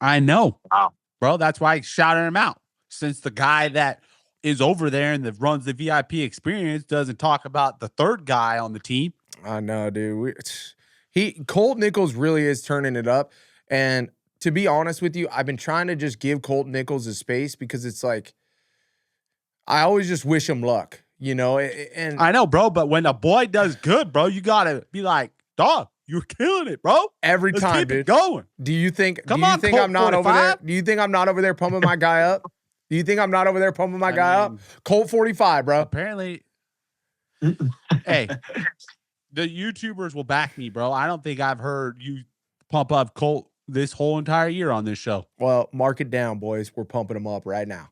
I know, bro. That's why I shouted him out. Since the guy that is over there and that runs the VIP experience doesn't talk about the third guy on the team. I know, dude. Colt Nichols really is turning it up. And to be honest with you, I've been trying to just give Colt Nichols his space because it's like, I always just wish him luck, And I know, bro. But when a boy does good, bro, you gotta be like, dog. You're killing it, bro. Every time, keep dude. It going. Do you think I'm not 45? over there? Do you think I'm not over there pumping my guy up? Do you think I'm not over there pumping my guy up? Colt 45, bro. Apparently. Hey, the YouTubers will back me, bro. I don't think I've heard you pump up Colt this whole entire year on this show. Well, mark it down, boys. We're pumping him up right now.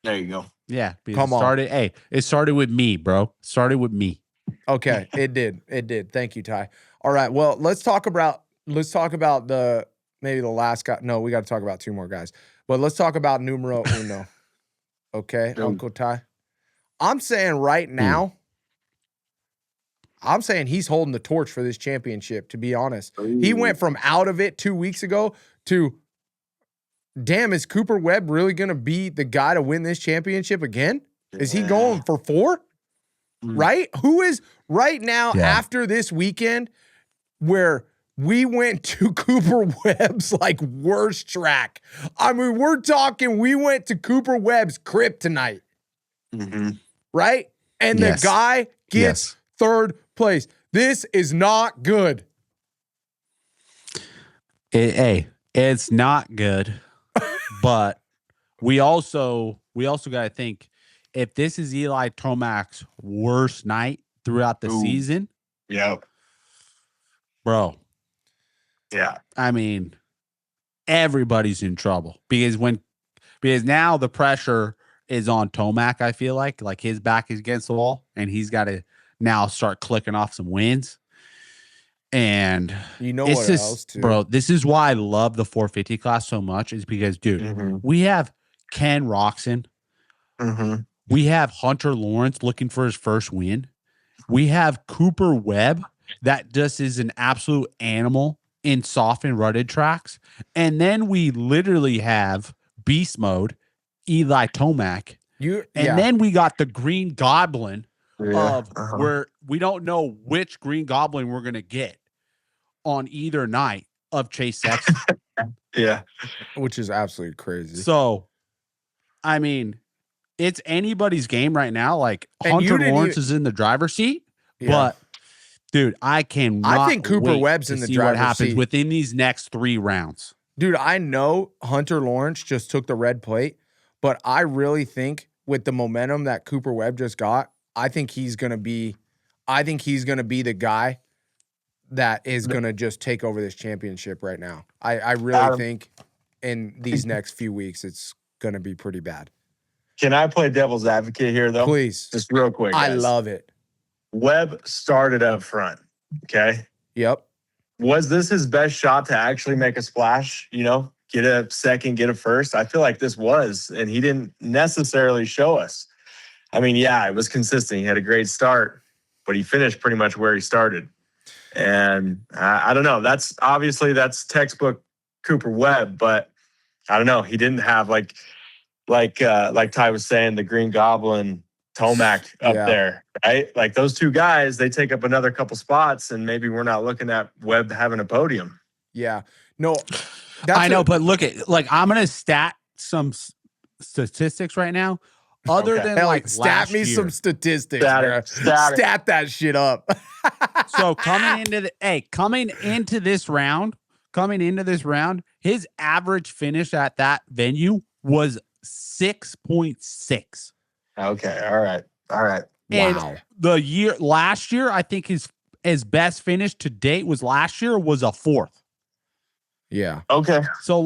There you go. Yeah. Come on. It started with me, bro. Started with me. Okay, it did. It did. Thank you, Ty. All right. Well, let's talk about the last guy. No, we got to talk about 2 more guys. But let's talk about numero uno. Okay, Uncle Ty. I'm saying right now, I'm saying he's holding the torch for this championship, to be honest. He went from out of it 2 weeks ago to, damn, is Cooper Webb really going to be the guy to win this championship again? Is he going for 4? right? Who is right now after this weekend where we went to Cooper Webb's like worst track? I mean, we're talking, we went to Cooper Webb's kryptonite, right? And the guy gets third place. This is not good. It's not good, but we also got to think, if this is Eli Tomac's worst night throughout the season, bro. Yeah. I mean, everybody's in trouble because now the pressure is on Tomac. I feel like his back is against the wall and he's got to now start clicking off some wins. And you know it's what just, else too? bro, this is why I love the 450 class so much, is because, dude, we have Ken Roxon. We have Hunter Lawrence looking for his first win. We have Cooper Webb that just is an absolute animal in soft and rutted tracks. And then we literally have beast mode, Eli Tomac. Then we got the Green Goblin of where we don't know which Green Goblin we're going to get on either night of Chase Sexton. Which is absolutely crazy. So, I mean, it's anybody's game right now. Like, Hunter Lawrence is in the driver's seat, but dude, I think Cooper Webb's in the driver's what happens seat within these next 3 rounds. Dude, I know Hunter Lawrence just took the red plate, but I really think with the momentum that Cooper Webb just got, I think he's gonna be the guy that is gonna just take over this championship right now. I really think in these next few weeks it's gonna be pretty bad. Can I play devil's advocate here, though? Please. Just real quick, guys. I love it. Webb started up front, okay? Yep. Was this his best shot to actually make a splash, get a second, get a first? I feel like this was, and he didn't necessarily show us. I mean, it was consistent. He had a great start, but he finished pretty much where he started. And I don't know. That's textbook Cooper Webb, but I don't know. He didn't have like Ty was saying, the Green Goblin Tomac up there, right? Like those two guys, they take up another couple spots, and maybe we're not looking at Webb having a podium. Yeah. No, I know, but look at, like, I'm going to stat some statistics right now. Other than stat me some statistics. Stat that shit up. So coming into this round, his average finish at that venue was 6.6. Okay, all right. And last year, I think his best finish to date was a 4th. Yeah. Okay. So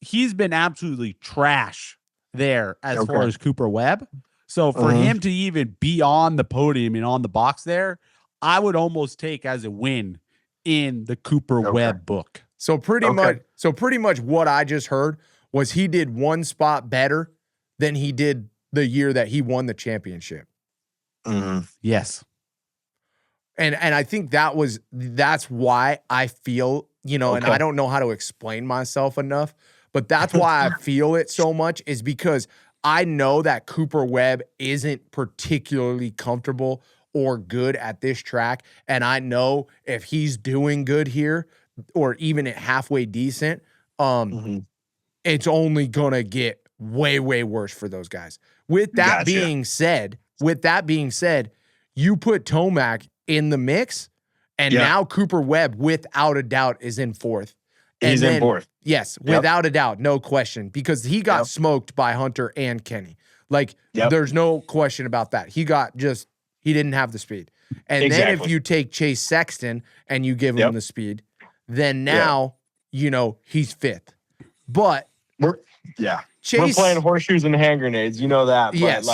he's been absolutely trash there as far as Cooper Webb. So for him to even be on the podium and on the box there, I would almost take as a win in the Cooper Webb book. So pretty much what I just heard was he did one spot better than he did the year that he won the championship. Yes. And I think that's why I feel, and I don't know how to explain myself enough, but that's why I feel it so much, is because I know that Cooper Webb isn't particularly comfortable or good at this track. And I know if he's doing good here or even at halfway decent, it's only going to get way, way worse for those guys. With that being said, you put Tomac in the mix, and now Cooper Webb, without a doubt, is in 4th. He's in 4th. Yes, without a doubt, no question, because he got smoked by Hunter and Kenny. There's no question about that. He didn't have the speed. And then if you take Chase Sexton and you give him the speed, then now, he's 5th. But Chase, we're playing horseshoes and hand grenades, you know that. But yes.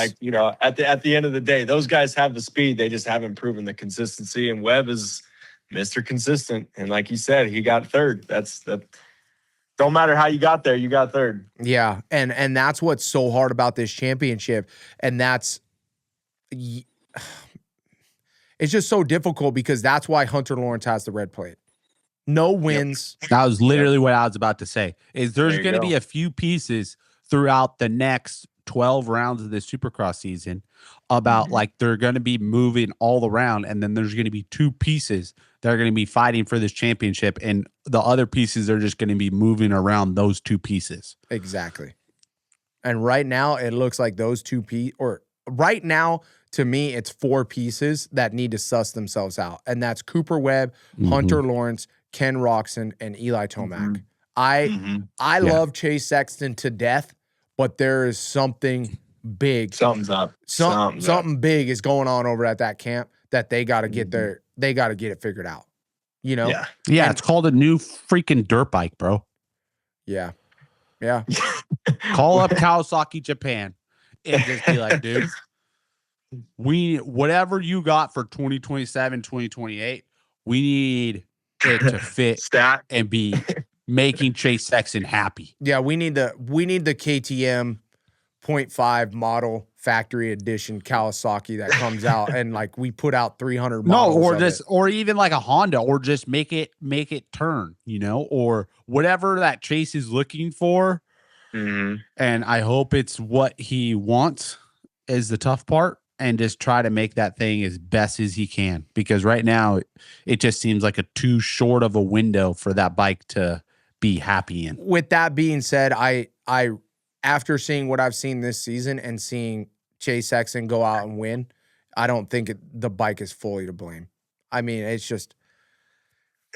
At the end of the day, those guys have the speed. They just haven't proven the consistency. And Webb is Mr. Consistent. And like you said, he got 3rd. Don't matter how you got there, you got 3rd. Yeah. And that's what's so hard about this championship. And it's just so difficult, because that's why Hunter Lawrence has the red plate. No wins. That was literally what I was about to say. Is there's going to be a few pieces throughout the next 12 rounds of this Supercross season about like they're going to be moving all around, and then there's going to be two pieces that are going to be fighting for this championship, and the other pieces are just going to be moving around those two pieces. Exactly. And right now, it looks like those right now, to me, it's four pieces that need to suss themselves out. And that's Cooper Webb, Hunter Lawrence, Ken Roczen, and Eli Tomac. I love Chase Sexton to death, but there is something big. Something's up. Something big is going on over at that camp that they got to get there. They got to get it figured out. You know? Yeah. It's called a new freaking dirt bike, bro. Yeah. Call up Kawasaki Japan and just be like, dude, whatever you got for 2027, 2028, we need it to fit and be making Chase Sexton happy. Yeah, we need the KTM 0.5 model factory edition Kawasaki that comes out, and like we put out 300 models. Or even like a Honda, or just make it turn, you know, or whatever that Chase is looking for. And I hope it's what he wants is the tough part, and just try to make that thing as best as he can, because right now it just seems like a too short of a window for that bike to be happy in. With that being said, I after seeing what I've seen this season and seeing Chase Sexton go out and win, I don't think the bike is fully to blame. I mean, it's just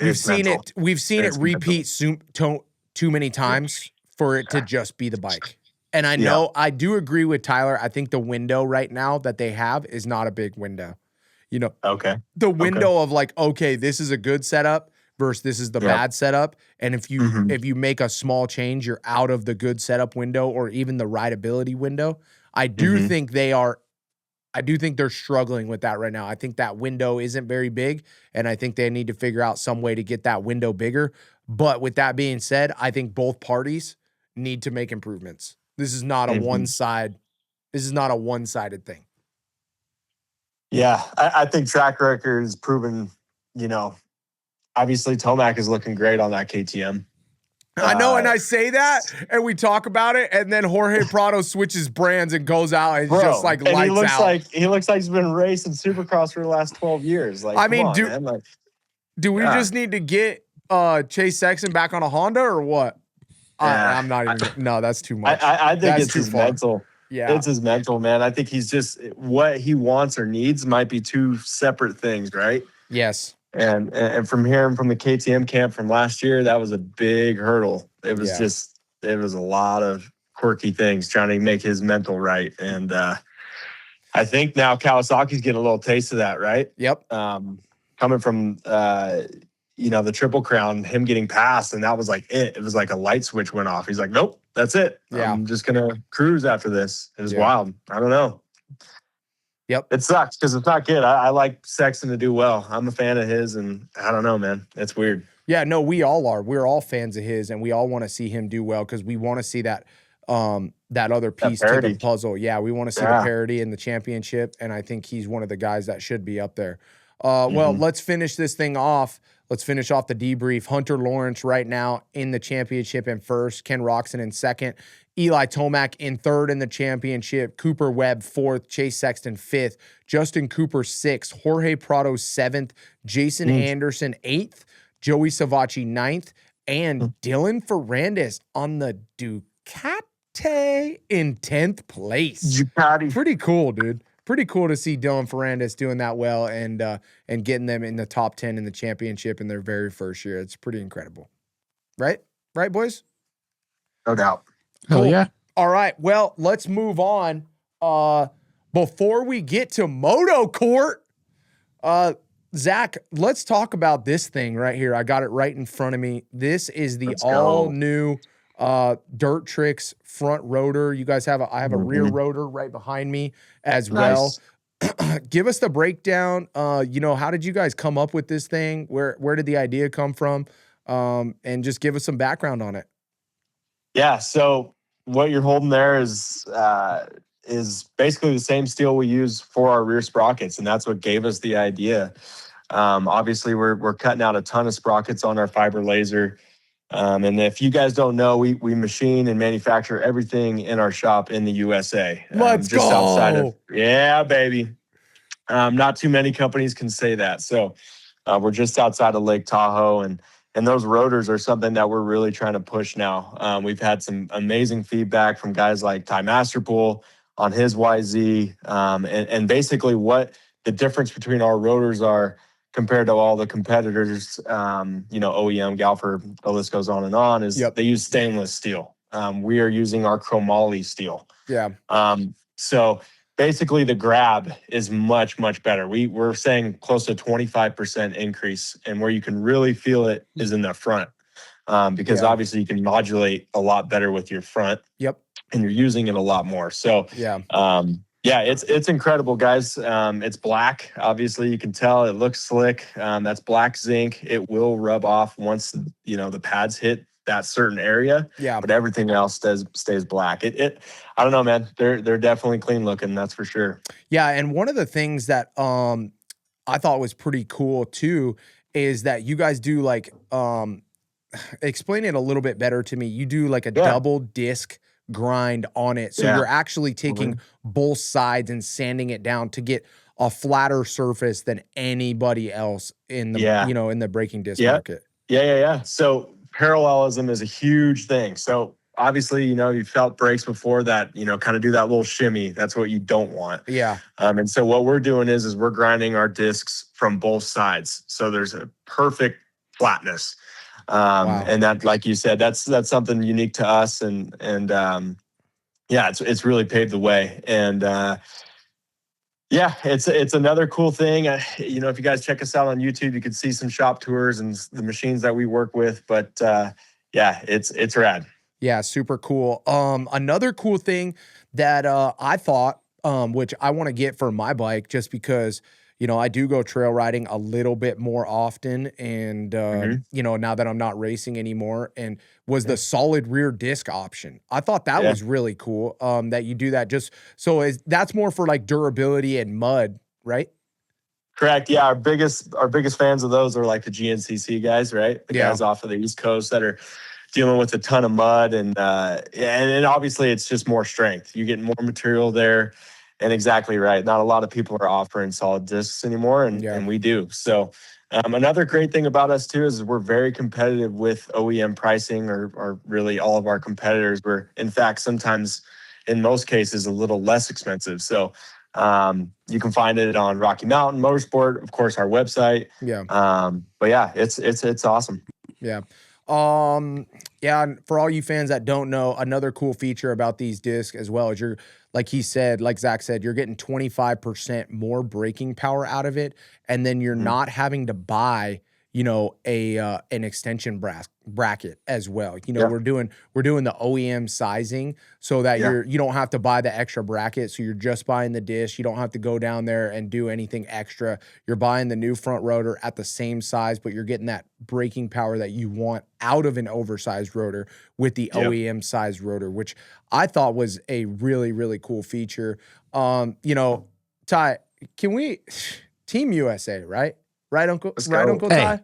we've seen it repeat too many times for it to just be the bike. And I know I do agree with Tyler. I think the window right now that they have is not a big window. You know, the window of like, okay, this is a good setup versus this is the bad setup. And if you make a small change, you're out of the good setup window or even the rideability window. I do think they're struggling with that right now. I think that window isn't very big, and I think they need to figure out some way to get that window bigger. But with that being said, I think both parties need to make improvements. This is not a one-sided thing. Yeah, I think track record is proven, you know, obviously Tomac is looking great on that KTM. I know, and I say that, and we talk about it, and then Jorge Prado switches brands and goes out and just like lights out. He looks like he's been racing Supercross for the last 12 years. Like, I mean, do we just need to get Chase Sexton back on a Honda or what? I'm not even. No, that's too much. I think it's his mental. Yeah, it's his mental, man. I think he's just what he wants or needs might be two separate things, right? Yes. And from hearing from the KTM camp from last year, that was a big hurdle. It was it was a lot of quirky things trying to make his mental right. And I think now Kawasaki's getting a little taste of that, right? Yep. Coming from the Triple Crown, him getting passed, and that was like it. It was like a light switch went off. He's like, nope, that's it. Yeah. I'm just gonna cruise after this. It was wild. I don't know. Yep. It sucks because it's not good. I like Sexton to do well. I'm a fan of his, and I don't know, man. It's weird. Yeah, no, we all are. We're all fans of his, and we all want to see him do well because we want to see that other piece to the puzzle. Yeah, we want to see the parity in the championship, and I think he's one of the guys that should be up there. Well, let's finish this thing off. Let's finish off the debrief. Hunter Lawrence right now in the championship in first. Ken Roczen in second. Eli Tomac in third in the championship. Cooper Webb fourth. Chase Sexton fifth. Justin Cooper sixth. Jorge Prado seventh. Jason Anderson eighth. Joey Savacci ninth. And Dylan Ferrandis on the Ducati in 10th place. Ducati. Pretty cool, dude. Pretty cool to see Dylan Ferrandis doing that well and getting them in the top 10 in the championship in their very first year. It's pretty incredible. Right? Right, boys? No doubt. Cool. Yeah. All right. Well, let's move on. Before we get to Moto Court, Zach, let's talk about this thing right here. I got it right in front of me. This is the all-new Dirt Tricks front rotor. You guys have I have a rear rotor right behind me as well. Give us the breakdown. How did you guys come up with this thing? Where did the idea come from? And just give us some background on it. Yeah. So what you're holding there is basically the same steel we use for our rear sprockets, and that's what gave us the idea. Obviously, we're cutting out a ton of sprockets on our fiber laser. And if you guys don't know, we machine and manufacture everything in our shop in the USA. Let's just go. outside of, yeah, baby. Not too many companies can say that. So we're just outside of Lake Tahoe, and those rotors are something that we're really trying to push now. We've had some amazing feedback from guys like Ty Masterpool on his YZ, and basically what the difference between our rotors are compared to all the competitors, OEM, Galfer, the list goes on and on, is they use stainless steel. We are using our chromoly steel. Yeah. So basically the grab is much, much better. We're saying close to 25% increase, and where you can really feel it is in the front, because obviously you can modulate a lot better with your front. Yep. And you're using it a lot more. So it's incredible, guys. It's black. Obviously, you can tell it looks slick. That's black zinc. It will rub off once the pads hit that certain area. Yeah. But everything else stays black. It I don't know, man. They're definitely clean looking. That's for sure. Yeah, and one of the things that I thought was pretty cool too is that you guys do like explain it a little bit better to me. You do like a double disc grind on it, so you're actually taking both sides and sanding it down to get a flatter surface than anybody else in the in the braking disc market. So parallelism is a huge thing. So obviously, you felt brakes before that, kind of do that little shimmy. That's what you don't want. Yeah. And so what we're doing is we're grinding our discs from both sides, so there's a perfect flatness. And that, like you said, that's something unique to us, and it's really paved the way. And it's another cool thing. If you guys check us out on YouTube, you can see some shop tours and the machines that we work with. But it's rad. Yeah, super cool. Another cool thing that I thought, which I want to get for my bike, just because I do go trail riding a little bit more often, and now that I'm not racing anymore, and was the solid rear disc option. I thought that was really cool. That you do that, just so that's more for like durability and mud, right? Correct. Yeah, our biggest fans of those are like the GNCC guys, right? The guys off of the East Coast that are dealing with a ton of mud, and obviously it's just more strength. You get more material there. And exactly right. Not a lot of people are offering solid discs anymore, and we do. So another great thing about us too is we're very competitive with OEM pricing, or really all of our competitors. We're, in fact, sometimes in most cases a little less expensive. So you can find it on Rocky Mountain Motorsport, of course, our website. Yeah. But it's awesome. Yeah. And for all you fans that don't know, another cool feature about these discs as well is like Zach said, you're getting 25% more braking power out of it. And then you're not having to buy, an extension bracket as well. We're doing the OEM sizing so that you don't have to buy the extra bracket. So you're just buying the disc. You don't have to go down there and do anything extra. You're buying the new front rotor at the same size, but you're getting that braking power that you want out of an oversized rotor with the OEM size rotor, which I thought was a really, really cool feature. Ty, can we Team USA, right? Right, Uncle Ty?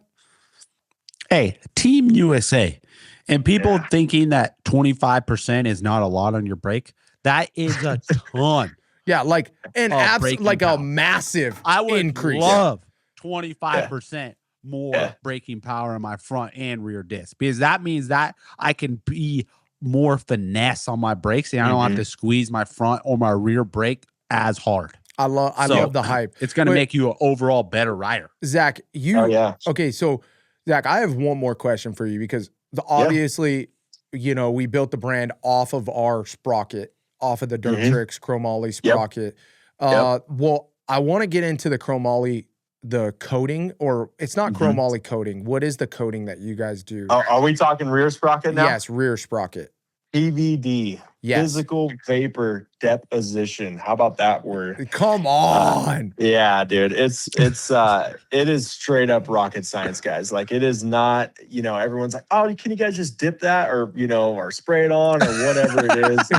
Hey, Team USA. And people thinking that 25% is not a lot on your brake, that is a ton. Like a massive increase. I would love 25% more braking power in my front and rear disc, because that means that I can be more finesse on my brakes, and I don't have to squeeze my front or my rear brake as hard. I love the hype. It's going to make you an overall better rider. Zach, okay, so Zach, I have one more question for you, because obviously, we built the brand off of our sprocket, off of the Dirt Tricks chromoly sprocket. Well, I want to get into the chromoly, the coating, or it's not chromoly coating. What is the coating that you guys do? Are we talking rear sprocket now? Yes, rear sprocket. PVD. Physical vapor deposition. How about that word? Come on. Dude. It is straight up rocket science, guys. Like, it is not, everyone's like, oh, can you guys just dip that or spray it on or whatever it is?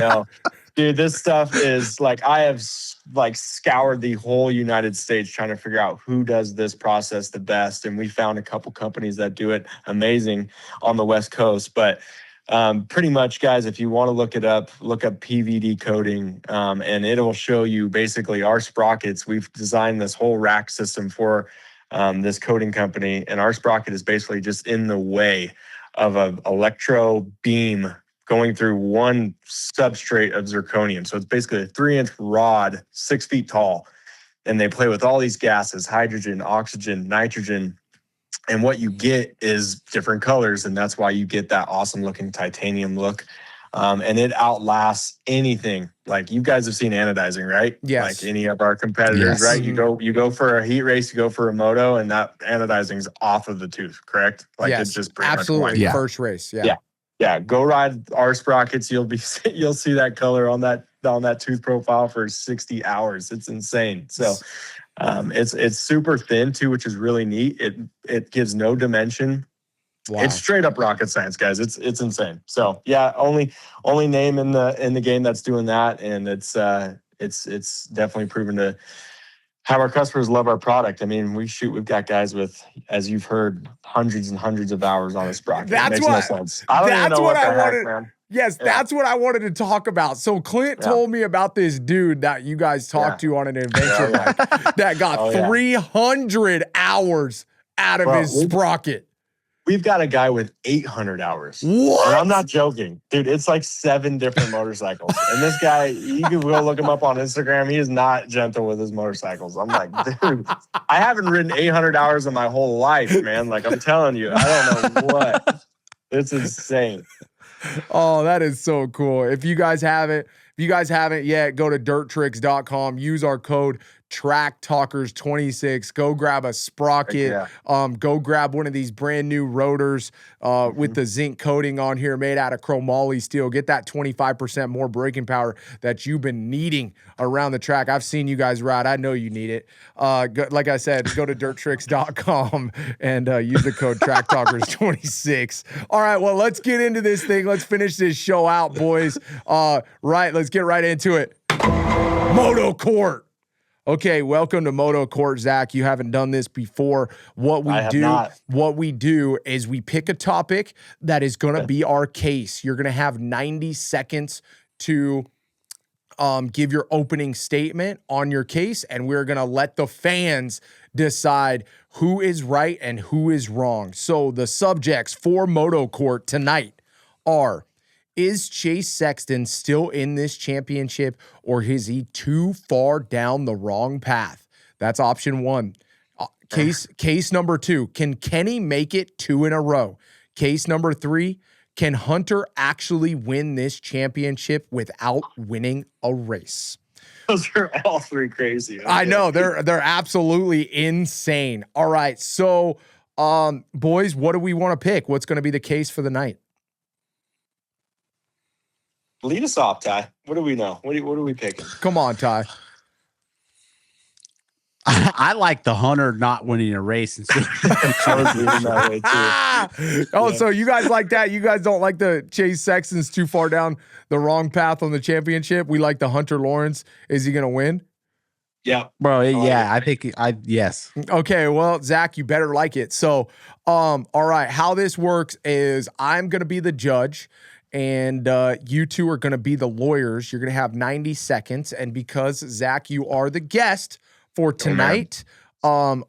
Dude, this stuff is like, I have like scoured the whole United States trying to figure out who does this process the best. And we found a couple companies that do it amazing on the West Coast. But pretty much, guys, if you want to look up PVD coating, and it will show you basically our sprockets. We've designed this whole rack system for this coating company. And our sprocket is basically just in the way of an electro beam going through one substrate of zirconium. So it's basically a 3-inch rod, 6 feet tall. And they play with all these gases, hydrogen, oxygen, nitrogen. And what you get is different colors. And that's why you get that awesome looking titanium look. And it outlasts anything. Like, you guys have seen anodizing, right? Yes. Like any of our competitors, Yes. right? You go for a heat race, you go for a moto, and that anodizing's off of the tooth, correct? Like, yes, it's just pretty much absolutely. white. Yeah. First race. Yeah. Yeah, go ride our sprockets. You'll see that color on that tooth profile for 60 hours. It's insane. So it's super thin too, which is really neat. It gives no dimension. Wow. It's straight up rocket science, guys. It's insane. So yeah, only name in the game that's doing that, and it's definitely proven to have our customers love our product. I mean, we've got guys with, as you've heard, hundreds and hundreds of hours on a sprocket. That's it makes what- no sense. I don't even that's know what what the I heck, wanted- man. Yes, Yeah. that's what I wanted to talk about. So Clint told me about this dude that you guys talked to on an adventure bike that got 300 hours out of Bro, his sprocket. We've got a guy with 800 hours. What? And I'm not joking. Dude, it's like 7 different motorcycles. And this guy, you can go look him up on Instagram. He is not gentle with his motorcycles. I'm like, dude, I haven't ridden 800 hours in my whole life, man. Like, I'm telling you, I don't know what. It's insane. Oh, that is so cool. If you guys haven't yet, go to dirttricks.com, use our code TrackTalkers26. Go grab a sprocket. Go grab one of these brand new rotors with the zinc coating on here, made out of chromoly steel. Get that 25% more braking power that you've been needing around the track. I've seen you guys ride. I know you need it. Like I said, go to dirttricks.com and use the code TrackTalkers26. All right, well, let's get into this thing. Let's finish this show out, boys. Let's get right into it. Moto Court. Okay, welcome to Moto Court, Zach. You haven't done this before. What we do is we pick a topic that is going to be our case. You're going to have 90 seconds to give your opening statement on your case, and we're going to let the fans decide who is right and who is wrong. So the subjects for Moto Court tonight are: is Chase Sexton still in this championship, or is he too far down the wrong path? That's option one. Case number two, can Kenny make it 2 in a row? Case number three, can Hunter actually win this championship without winning a race? Those are all 3 crazy. Okay. I know, they're absolutely insane. All right, so boys, what do we want to pick? What's going to be the case for the night? Lead us off, Ty. What do we know? What are we picking? Come on, Ty. I like the Hunter not winning a race. And I was leading that way too. Oh, so you guys like that? You guys don't like the Chase Sexton's too far down the wrong path on the championship? We like the Hunter Lawrence. Is he going to win? Yeah. bro, I think yes. Okay, well, Zach, you better like it. So, all right, how this works is I'm going to be the judge, and you two are going to be the lawyers. You're going to have 90 seconds, and because, Zach, you are the guest for tonight,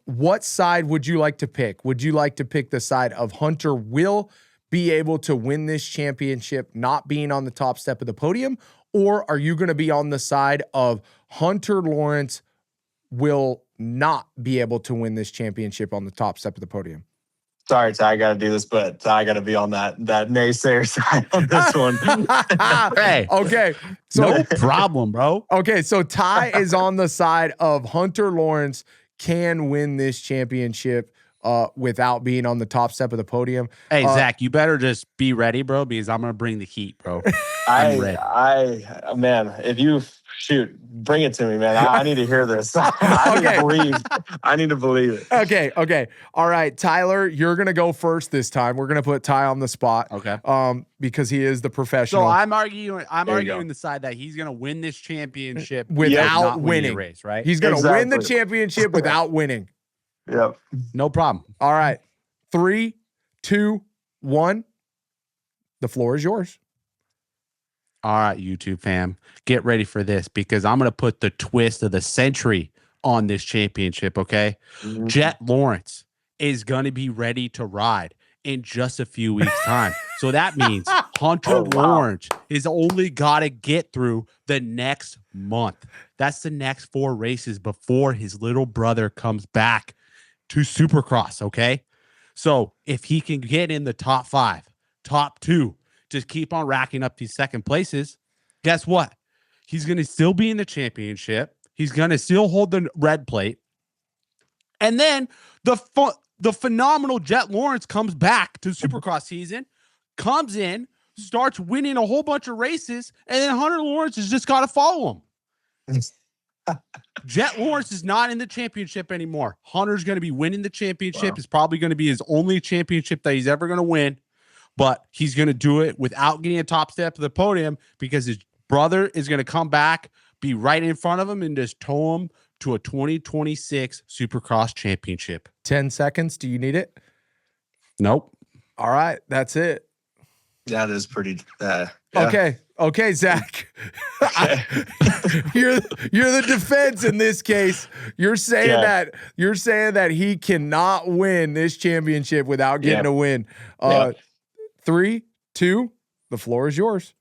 what side would you like to pick? Would you like to pick the side of Hunter will be able to win this championship not being on the top step of the podium, or are you going to be on the side of Hunter Lawrence will not be able to win this championship on the top step of the podium? Sorry, Ty, I got to do this, but Ty, I got to be on that naysayer side on this one. Hey, Okay. So no problem, bro. okay, so Ty is on the side of Hunter Lawrence can win this championship without being on the top step of the podium. Hey, Zach, you better just be ready, bro, because I'm going to bring the heat, bro. I'm ready. Man, if you bring it to me, man. I need to hear this. I need to believe it. Okay. All right, Tyler, you're going to go first this time. We're going to put Ty on the spot. Okay. Because he is the professional. So I'm arguing the side that he's going to win this championship without winning a race, right? He's going to win the championship without winning. Yep. No problem. All right. 3, 2, 1. The floor is yours. All right, YouTube fam, get ready for this because I'm going to put the twist of the century on this championship, okay? Mm-hmm. Jet Lawrence is going to be ready to ride in just a few weeks' time. So that means Hunter Lawrence is only got to get through the next month. That's the next 4 races before his little brother comes back to Supercross, okay? So if he can get in the top 5, top 2, just keep on racking up these second places, guess what? He's going to still be in the championship. He's going to still hold the red plate. And then the phenomenal Jet Lawrence comes back to Supercross season, comes in, starts winning a whole bunch of races, and then Hunter Lawrence has just got to follow him. Jet Lawrence is not in the championship anymore. Hunter's going to be winning the championship. It's probably going to be his only championship that he's ever going to win. But he's going to do it without getting a top step to the podium because his brother is going to come back, be right in front of him, and just tow him to a 2026 Supercross Championship. 10 seconds. Do you need it? Nope. All right. That's it. That is pretty. Yeah. Okay, Zach. You're the defense in this case. You're saying that he cannot win this championship without getting a win. 3, 2, the floor is yours.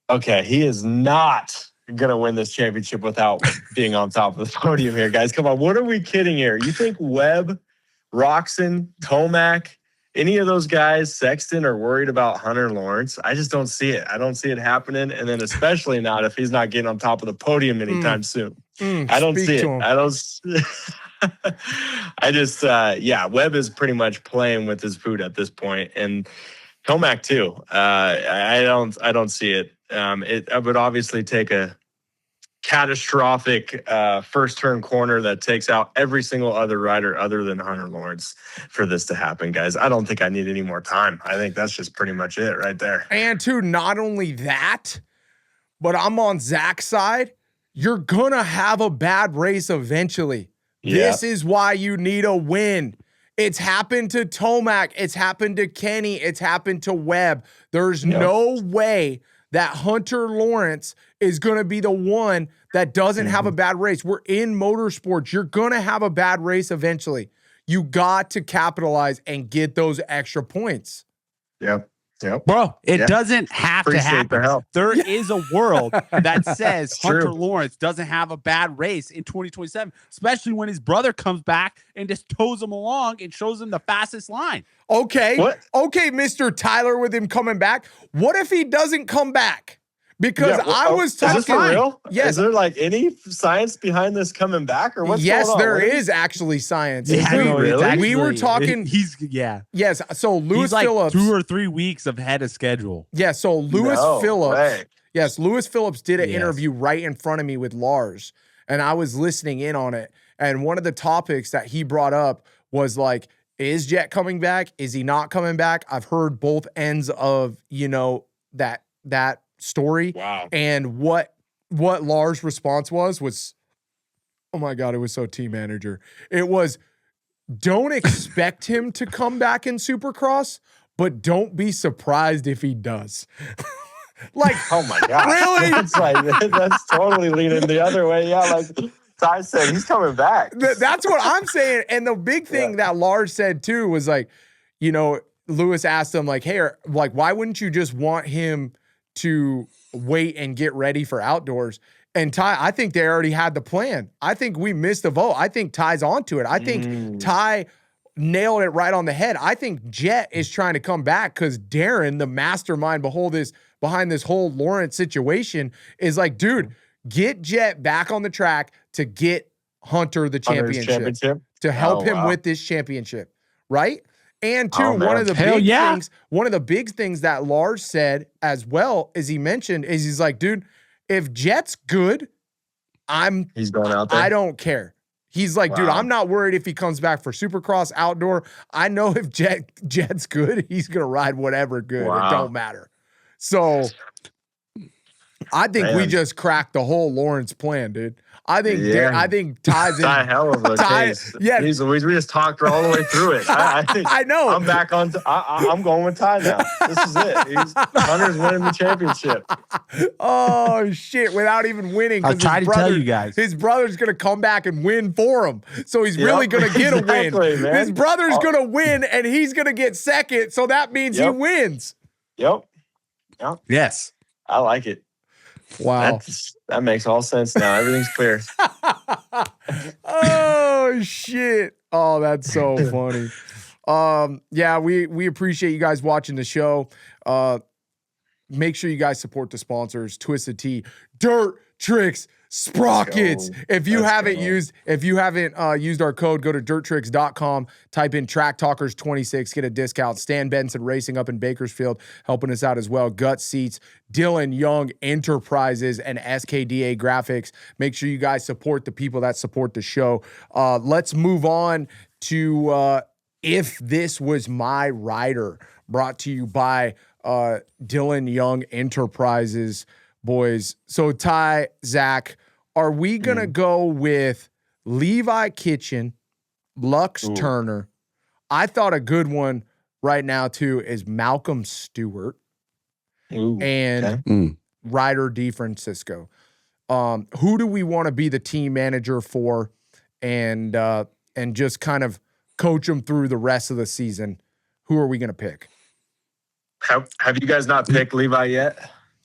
Okay, he is not gonna win this championship without being on top of the podium here, guys. Come on, what are we kidding here? You think Webb, Roxon, Tomac, any of those guys, Sexton, are worried about Hunter Lawrence? I just don't see it. I don't see it happening, and then especially not if he's not getting on top of the podium anytime soon. I don't see it. I don't. I just, Webb is pretty much playing with his food at this point, and Tomac too. I don't see it. It would obviously take a catastrophic first turn corner that takes out every single other rider other than Hunter Lawrence for this to happen, guys. I don't think I need any more time. I think that's just pretty much it right there. And too, not only that, but I'm on Zach's side. You're gonna have a bad race eventually. Yeah. This is why you need a win. It's happened to Tomac. It's happened to Kenny. It's happened to Webb. There's no way that Hunter Lawrence is going to be the one that doesn't have a bad race. We're in motorsports. You're going to have a bad race eventually. You got to capitalize and get those extra points. Yep. Bro, it doesn't have to happen. There is a world that says Hunter Lawrence doesn't have a bad race in 2027, especially when his brother comes back and just tows him along and shows him the fastest line. Okay. Okay, Mr. Tyler, with him coming back. What if he doesn't come back? Because I was talking. Is this for real? Yes. Is there like any science behind this coming back, or what's going on? Yes, there is actually science. Yeah, we were talking. Yes. So Lewis Phillips, 2 or 3 weeks ahead of schedule. Yeah. So Lewis Phillips. Yes, Lewis Phillips did an interview right in front of me with Lars, and I was listening in on it. And one of the topics that he brought up was like, is Jet coming back? Is he not coming back? I've heard both ends of that story. Wow. And what Lars' response was, oh my God, it was so team manager. It was, don't expect him to come back in Supercross, but don't be surprised if he does. Like, oh my God. Really? That's totally leaning the other way. Yeah, like Ty said, he's coming back. That's what I'm saying. And the big thing that Lars said too was like, Lewis asked him like, hey, why wouldn't you just want him to wait and get ready for outdoors? And Ty, I think they already had the plan. I think we missed the vote. I think Ty's onto it. I think Ty nailed it right on the head. I think Jet is trying to come back because Darren, the mastermind behind this whole Lawrence situation, is like, dude, get Jet back on the track to get Hunter the championship. To help him with this championship. right? And two, Oh, man. one of the big things that Lars said as well, as he mentioned, is he's like, dude, if Jet's good, He's going out there. I don't care. He's like, dude, Wow. I'm not worried if he comes back for Supercross outdoor. I know if Jet's good, he's gonna ride whatever good. Wow. It don't matter. So I think we just cracked the whole Lawrence plan, dude. I think Ty's in a hell of a case. Yeah, we just talked all the way through it. I know. I'm back on. I'm going with Ty now. This is it. Hunter's winning the championship. Oh shit! Without even winning, I'll try to tell you guys. His brother's gonna come back and win for him. So he's really gonna get a win. Man. His brother's gonna win, and he's gonna get second. So that means he wins. Yep. Yes. I like it. Wow. That makes all sense now. Everything's clear. Oh shit. Oh, that's so funny. Yeah, we appreciate you guys watching the show. Make sure you guys support the sponsors, Twisted Tea, Dirt Tricks, Sprockets. If you haven't used our code, go to dirttricks.com, type in Track Talkers 26, get a discount. Stan Benson Racing up in Bakersfield helping us out as well. Gut Seats, Dylan Young Enterprises, and SKDA Graphics. Make sure you guys support the people that support the show. Let's move on to If This Was My Rider, brought to you by Dylan Young Enterprises. Boys, so Ty, Zach, are we going to go with Levi Kitchen, Lux Turner? I thought a good one right now, too, is Malcolm Stewart and Ryder DeFrancisco. Who do we want to be the team manager for and just kind of coach them through the rest of the season? Who are we going to pick? Have you guys not picked Levi yet?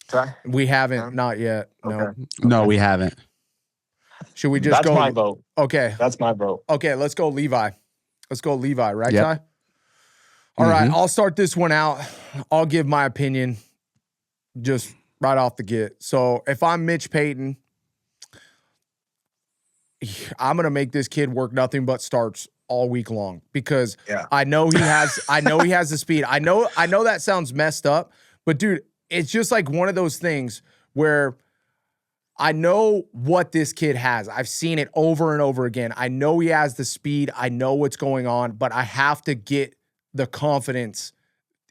Ty? We haven't, not yet. No. Okay. No, we haven't. Should we just That's go? my vote. Okay. That's my vote. Okay, let's go Levi. Let's go Levi, right, Yep. Ty? All right, I'll start this one out. I'll give my opinion just right off the get. So if I'm Mitch Payton, I'm going to make this kid work nothing but starts all week long because I know he has the speed. I know that sounds messed up, but dude, it's just like one of those things where I know what this kid has. I've seen it over and over again. I know he has the speed. I know what's going on, but I have to get the confidence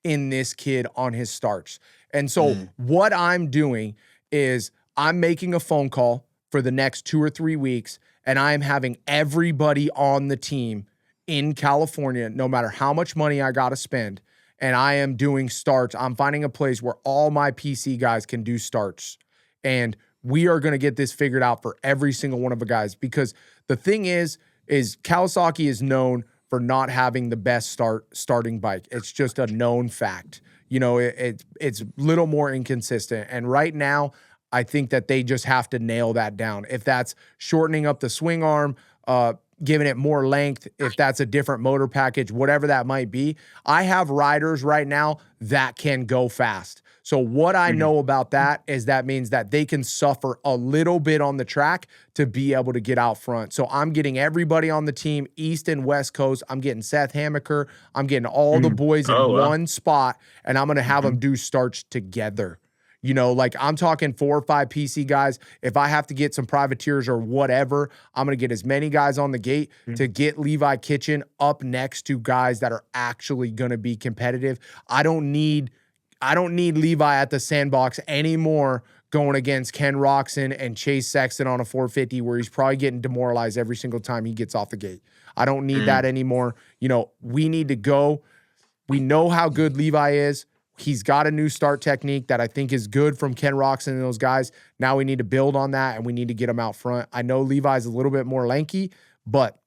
in this kid on his starts. And so what I'm doing is I'm making a phone call for the next 2 or 3 weeks, and I'm having everybody on the team in California, no matter how much money I got to spend, and I am doing starts. I'm finding a place where all my PC guys can do starts. And we are going to get this figured out for every single one of the guys, because the thing is Kawasaki is known for not having the best starting bike. It's just a known fact. You know, it's a little more inconsistent. And right now, I think that they just have to nail that down. If that's shortening up the swing arm, giving it more length, if that's a different motor package, whatever that might be. I have riders right now that can go fast. So what I know about that is that means that they can suffer a little bit on the track to be able to get out front. So I'm getting everybody on the team, East and West Coast. I'm getting Seth Hammaker. I'm getting all the boys in one spot, and I'm going to have them do starts together. You know, like I'm talking 4 or 5 PC guys. If I have to get some privateers or whatever, I'm going to get as many guys on the gate to get Levi Kitchen up next to guys that are actually going to be competitive. I don't need Levi at the sandbox anymore going against Ken Roxon and Chase Sexton on a 450 where he's probably getting demoralized every single time he gets off the gate. I don't need that anymore. You know, we need to go. We know how good Levi is. He's got a new start technique that I think is good from Ken Roxon and those guys. Now we need to build on that, and we need to get him out front. I know Levi's a little bit more lanky, but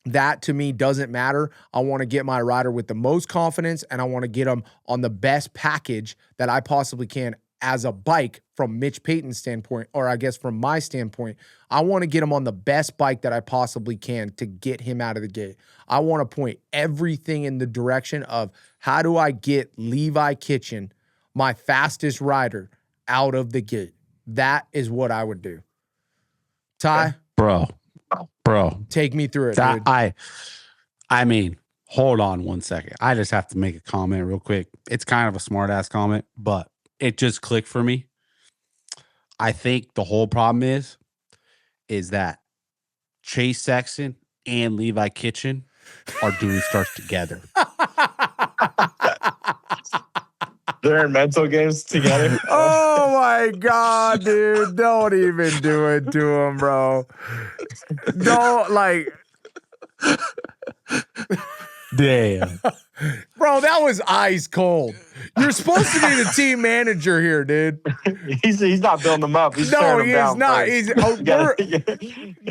that to me doesn't matter. I want to get my rider with the most confidence, and I want to get him on the best package that I possibly can as a bike from Mitch Payton's standpoint, or I guess from my standpoint. I want to get him on the best bike that I possibly can to get him out of the gate. I want to point everything in the direction of how do I get Levi Kitchen, my fastest rider, out of the gate. That is what I would do. Ty? Bro. Take me through it, dude. I mean, Hold on 1 second. I just have to make a comment real quick. It's kind of a smart ass comment, but it just clicked for me. I think the whole problem is that Chase Sexton and Levi Kitchen are doing starts together. They're in mental games together. Oh my God, dude. Don't even do it to him, bro. Don't like. Damn. Bro, that was ice cold. You're supposed to be the team manager here, dude. He's not building them up. He's No, tearing he them is down not.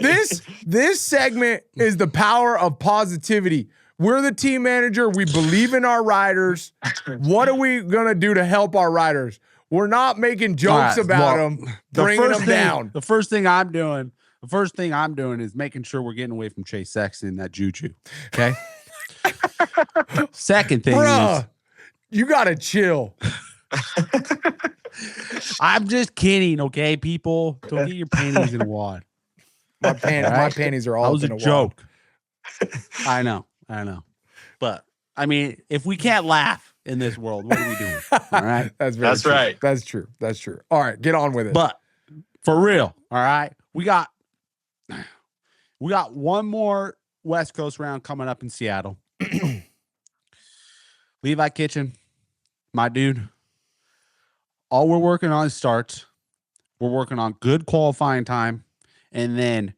first. This segment is the power of positivity. We're the team manager. We believe in our riders. What are we gonna do to help our riders? We're not making jokes about them, bringing them down. The first thing I'm doing is making sure we're getting away from Chase Sexton, that juju. Okay. Second thing is, you gotta chill. I'm just kidding, okay, people? Don't get your panties in a wad. My panties are all that was in a a joke. I know. But I mean, if we can't laugh in this world, what are we doing? All right. That's true. right. That's true. That's true. All right, get on with it. But for real, all right, we got one more West Coast round coming up in Seattle. Levi Kitchen, my dude. All we're working on is starts. We're working on good qualifying time. And then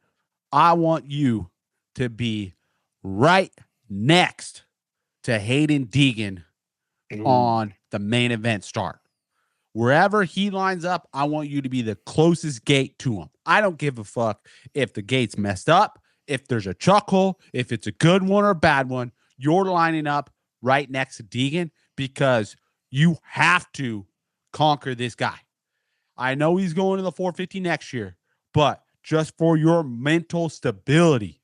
I want you to be right next to Haiden Deegan on the main event start. Wherever he lines up, I want you to be the closest gate to him. I don't give a fuck if the gate's messed up, if there's a chuck hole, if it's a good one or a bad one. You're lining up right next to Deegan because you have to conquer this guy. I know he's going to the 450 next year, but just for your mental stability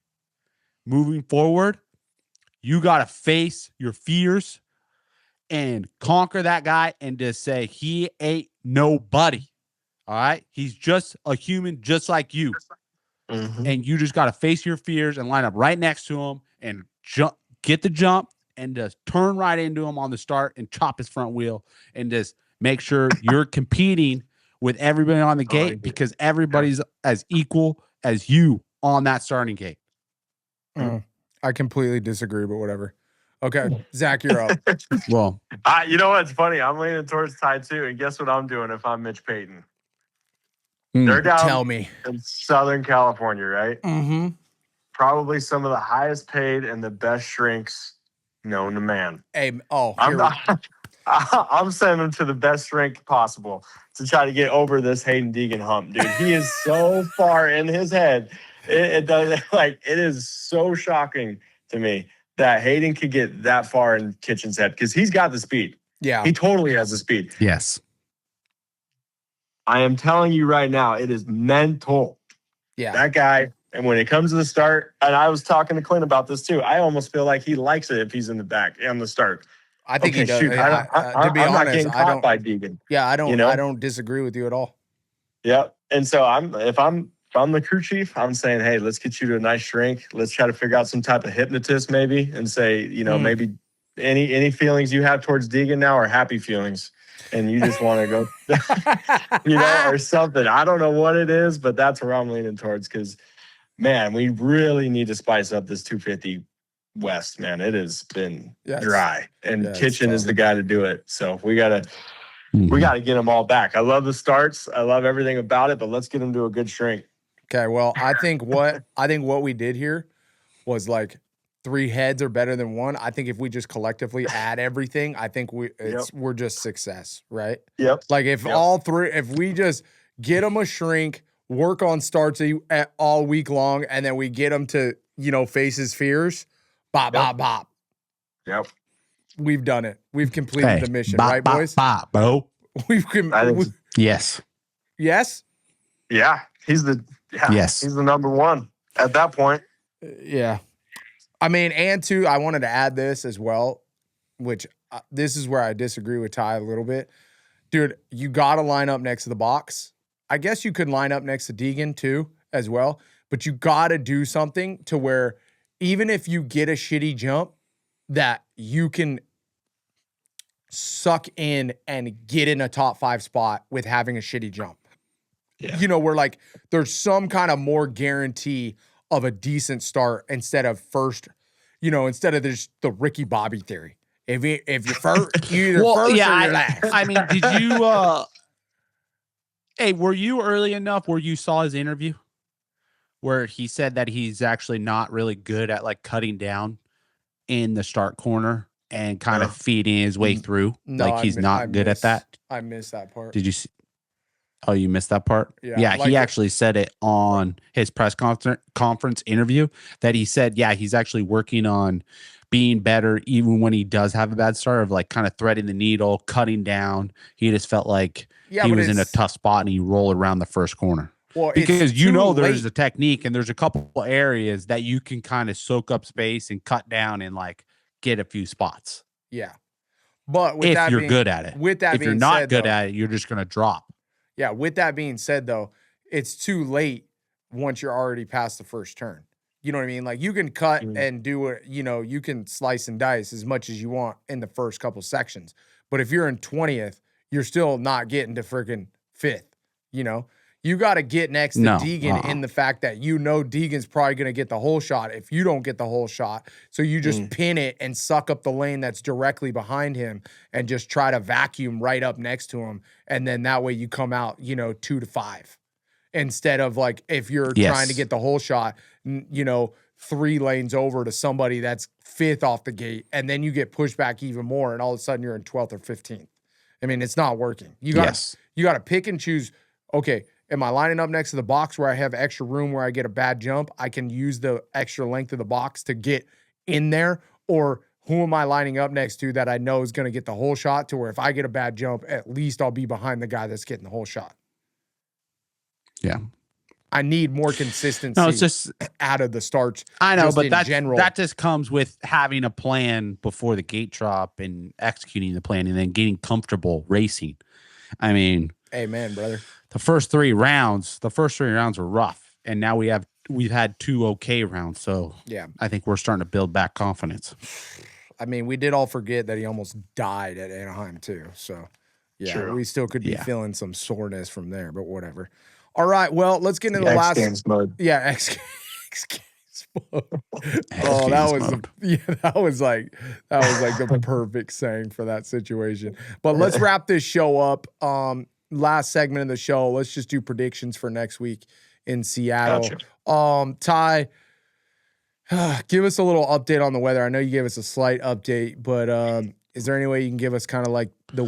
moving forward, you got to face your fears and conquer that guy and just say he ain't nobody. All right? He's just a human just like you. Mm-hmm. And you just got to face your fears and line up right next to him and get the jump and just turn right into him on the start and chop his front wheel and just make sure you're competing with everybody on the gate because everybody's as equal as you on that starting gate. I completely disagree, but whatever. Okay, Zach, you're up. Well, you know what's funny? I'm leaning towards Ty too, and guess what I'm doing if I'm Mitch Payton? They're down Tell me. in Southern California, right? Mm-hmm. Probably some of the highest paid and the best shrinks known to man. Hey, I'm sending him to the best shrink possible to try to get over this Haiden Deegan hump, dude. He is so far in his head. It is so shocking to me that Haiden could get that far in Kitchen's head because he's got the speed. Yeah. He totally has the speed. yes. I am telling you right now, it is mental. Yeah. That guy, and when it comes to the start, and I was talking to Clint about this too, I almost feel like he likes it if he's in the back on the start. I think he does. Shoot, to be I'm honest, not getting caught by Deegan. Yeah, I don't. You know? I don't disagree with you at all. Yeah, and so if I'm the crew chief, I'm saying, hey, let's get you to a nice shrink. Let's try to figure out some type of hypnotist maybe, and say, maybe any feelings you have towards Deegan now are happy feelings, and you just want to go, or something. I don't know what it is, but that's where I'm leaning towards because, man, we really need to spice up this 250 West, man. It has been dry, and Kitchen is the guy to do it. So we gotta get them all back. I love the starts. I love everything about it, but let's get them to a good shrink. Okay, well, I think what we did here was like 3 heads are better than 1. I think if we just collectively add everything, I think we're just success, right? Yep. Like if we just get them a shrink, work on starts all week long, and then we get them to face his fears. Bop, bop, bop. Yep. We've done it. We've completed the mission, right, boys? Bop, bro. Yes? Yes. Yeah. He's the number 1 at that point. Yeah. I mean, and two, I wanted to add this as well, which this is where I disagree with Ty a little bit. Dude, you got to line up next to the box. I guess you could line up next to Deegan too as well, but you got to do something to where even if you get a shitty jump, that you can suck in and get in a top 5 spot with having a shitty jump. Yeah. You know, where like there's some kind of more guarantee of a decent start instead of first, you know, instead of just the Ricky Bobby theory. If you're first, you either first or you're last. I mean, did you hey, were you early enough where you saw his interview where he said that he's actually not really good at like cutting down in the start corner and kind of feeding his way through? No, like he's not good at that. I missed that part. Did you see? Oh, you missed that part? Yeah, He actually said it on his press conference interview that he said, yeah, he's actually working on being better even when he does have a bad start of like kind of threading the needle, cutting down. He just felt like he was in a tough spot and he rolled around the first corner. Well, because you know there's a technique and there's a couple areas that you can kind of soak up space and cut down and like get a few spots. Yeah. But with if that you're being, good at it. With that if being you're not said, good though, at it, you're just going to drop. Yeah, with that being said, though, it's too late once you're already past the first turn. You know what I mean? Like, you can cut and do it, you know, you can slice and dice as much as you want in the first couple sections. But if you're in 20th, you're still not getting to freaking 5th, you know? You got to get next to Deegan in the fact that you know Deegan's probably going to get the whole shot if you don't get the whole shot. So you just pin it and suck up the lane that's directly behind him and just try to vacuum right up next to him. And then that way you come out, you know, 2 to 5. Instead of like if you're trying to get the whole shot, you know, 3 lanes over to somebody that's 5th off the gate. And then you get pushed back even more. And all of a sudden you're in 12th or 15th. I mean, it's not working. You got to pick and choose. Okay. Am I lining up next to the box where I have extra room where I get a bad jump? I can use the extra length of the box to get in there. Or who am I lining up next to that I know is going to get the whole shot to where if I get a bad jump, at least I'll be behind the guy that's getting the whole shot. Yeah. I need more consistency it's just out of the starts. I know, but general. that just comes with having a plan before the gate drop and executing the plan and then getting comfortable racing. I mean, amen, brother. The first 3 rounds were rough, and now we've had 2 okay rounds. So yeah, I think we're starting to build back confidence. I mean, we did all forget that he almost died at Anaheim too. So yeah, we still could be feeling some soreness from there, but whatever. All right, well, let's get into the last X-Games mode. Yeah, X-Games mode. Oh, that was like the perfect saying for that situation. But let's wrap this show up. Last segment of the show, let's just do predictions for next week in Seattle. Gotcha. Ty, give us a little update on the weather. I know you gave us a slight update, but is there any way you can give us kind of like the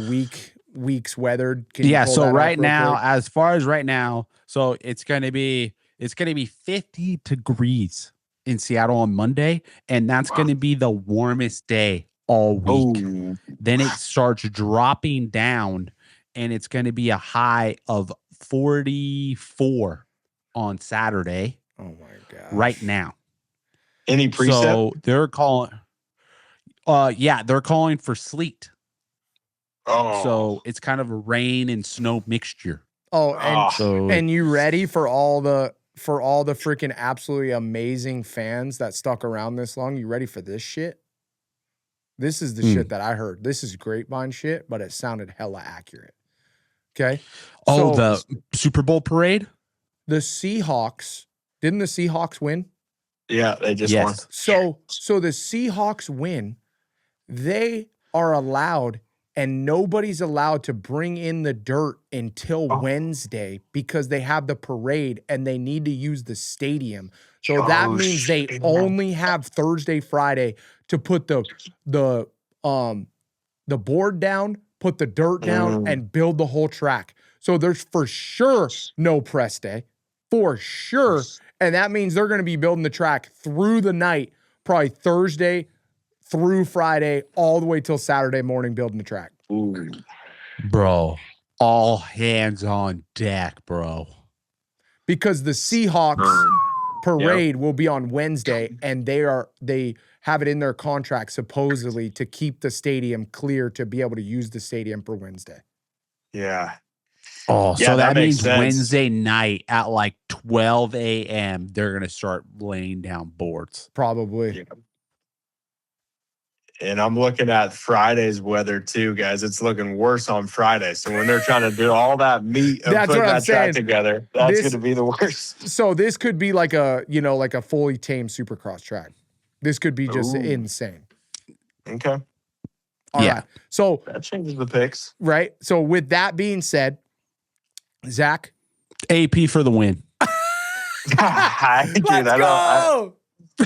week's weather? So right now, as far as right now, so it's gonna be 50 degrees in Seattle on Monday, and that's gonna be the warmest day all week. Then it starts dropping down. And it's going to be a high of 44 on Saturday. Oh, my God. Right now. Any preset? So they're calling. They're calling for sleet. Oh. So it's kind of a rain and snow mixture. Oh, and you ready for all the freaking absolutely amazing fans that stuck around this long? You ready for this shit? This is the shit that I heard. This is grapevine shit, but it sounded hella accurate. Okay. So, the Super Bowl parade? The Seahawks, didn't the Seahawks win? Yeah, they just won. So the Seahawks win. They are allowed, and nobody's allowed to bring in the dirt until Wednesday because they have the parade and they need to use the stadium. So that means they only have Thursday, Friday to put the board down, put the dirt down, and build the whole track. So there's for sure no press day. For sure. And that means they're going to be building the track through the night, probably Thursday through Friday, all the way till Saturday morning building the track. Ooh. Bro, all hands on deck, bro. Because the Seahawks parade will be on Wednesday, and they have it in their contract supposedly to keep the stadium clear to be able to use the stadium for Wednesday. Yeah. Oh, yeah, so that means sense. Wednesday night at like 12 a.m. they're going to start laying down boards. Probably. Yeah. And I'm looking at Friday's weather too, guys. It's looking worse on Friday. So when they're trying to do all that meat of That's putting what I'm that track saying. together, that's going to be the worst. So this could be like a fully tamed Supercross track. This could be just Ooh. insane. Okay. All right. So that changes the picks. Right. So with that being said, Zach, AP for the win. Let's go.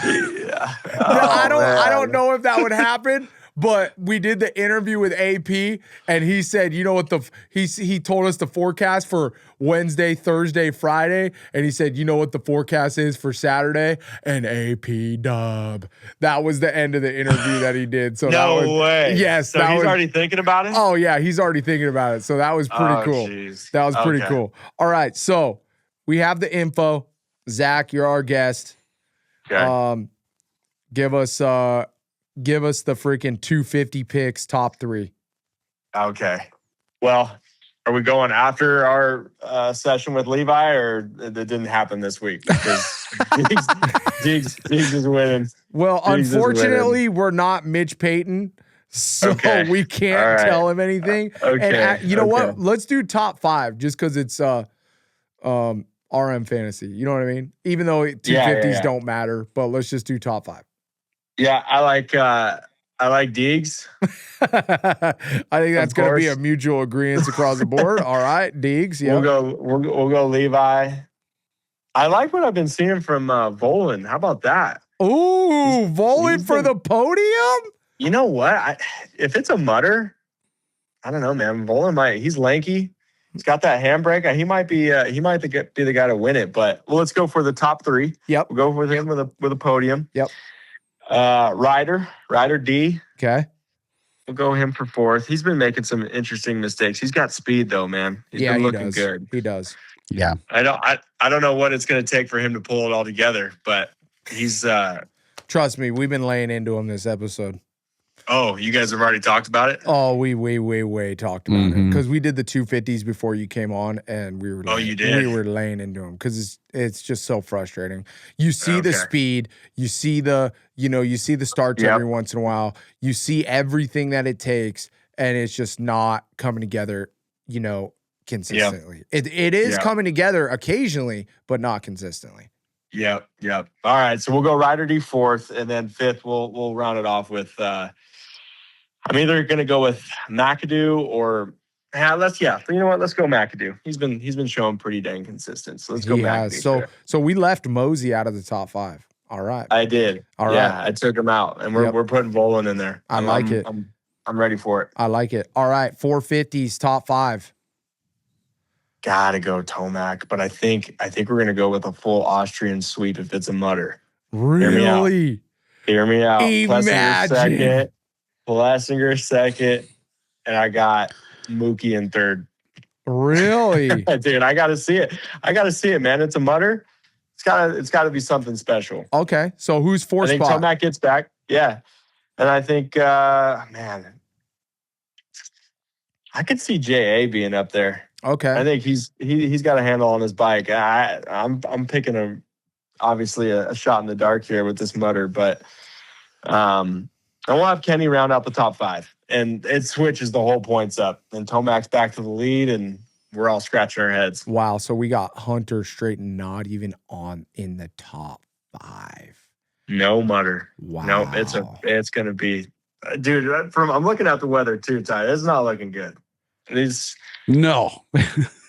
Yeah. I don't know if that would happen, but we did the interview with AP, and he said, you know what he told us the forecast for Wednesday, Thursday, Friday, and he said, you know what the forecast is for Saturday, and AP dub. That was the end of the interview that he did. So no way. Yes, so he's already thinking about it. Oh yeah, he's already thinking about it. So that was pretty cool. Geez. That was pretty cool. All right, so we have the info. Zach, you're our guest. Okay. Give us the freaking 250 picks, top 3. Okay. Well, are we going after our session with Levi, or it didn't happen this week? Because Deegs is winning. Well, unfortunately, we're not Mitch Payton, so we can't tell him anything. Okay. And you know what? Let's do top 5 just because it's RM fantasy. You know what I mean? Even though 250s don't matter, but let's just do top 5. Yeah, I like Deegs. I think that's going to be a mutual agreement across the board. All right, Deegs. Yeah, we'll go Levi. I like what I've been seeing from Volan. How about that? Ooh, Volan for the podium. You know what? If it's a mutter, I don't know, man. Volan he's lanky. He's got that handbrake. He might be the guy to win it. But let's go for the top 3. Yep. We'll go with him with a podium. Yep. Ryder D. Okay. We'll go him for 4th. He's been making some interesting mistakes. He's got speed though, man. He's been looking good. He does. Yeah. I don't know what it's going to take for him to pull it all together, but he's trust me, we've been laying into him this episode. Oh, you guys have already talked about it? Oh, we way talked about it because we did the 250s before you came on, and we were you did? We were laying into him because it's just so frustrating. You see the speed, you see the starts every once in a while, you see everything that it takes, and it's just not coming together, consistently. Yep. It is coming together occasionally, but not consistently. Yep. All right, so we'll go Ryder D 4th, and then 5th we'll round it off with. I'm either going to go with McAdoo or let's you know what? Let's go McAdoo. He's been showing pretty dang consistent. So let's go McAdoo. So we left Mosey out of the top 5. All right. I did. All right. I took him out, and we're putting Volan in there. I like it. I'm ready for it. I like it. All right, 450s top 5. Gotta go Tomac, but I think we're gonna go with a full Austrian sweep if it's a mutter. Really? Hear me out. Imagine. Plessinger second, and I got Mookie in 3rd. Really? Dude, I gotta see it, man. It's a mutter. It's gotta be something special. Okay. So who's 4th spot? I think Tomac gets back. Yeah. And I think man, I could see JA being up there. Okay. I think he's got a handle on his bike. I'm picking obviously a shot in the dark here with this mutter, but I will have Kenny round out the top 5, and it switches the whole points up. And Tomac's back to the lead, and we're all scratching our heads. Wow. So we got Hunter straight not even in the top 5. No mutter. Wow. No, it's gonna be, dude. I'm looking at the weather too, Ty. It's not looking good. No.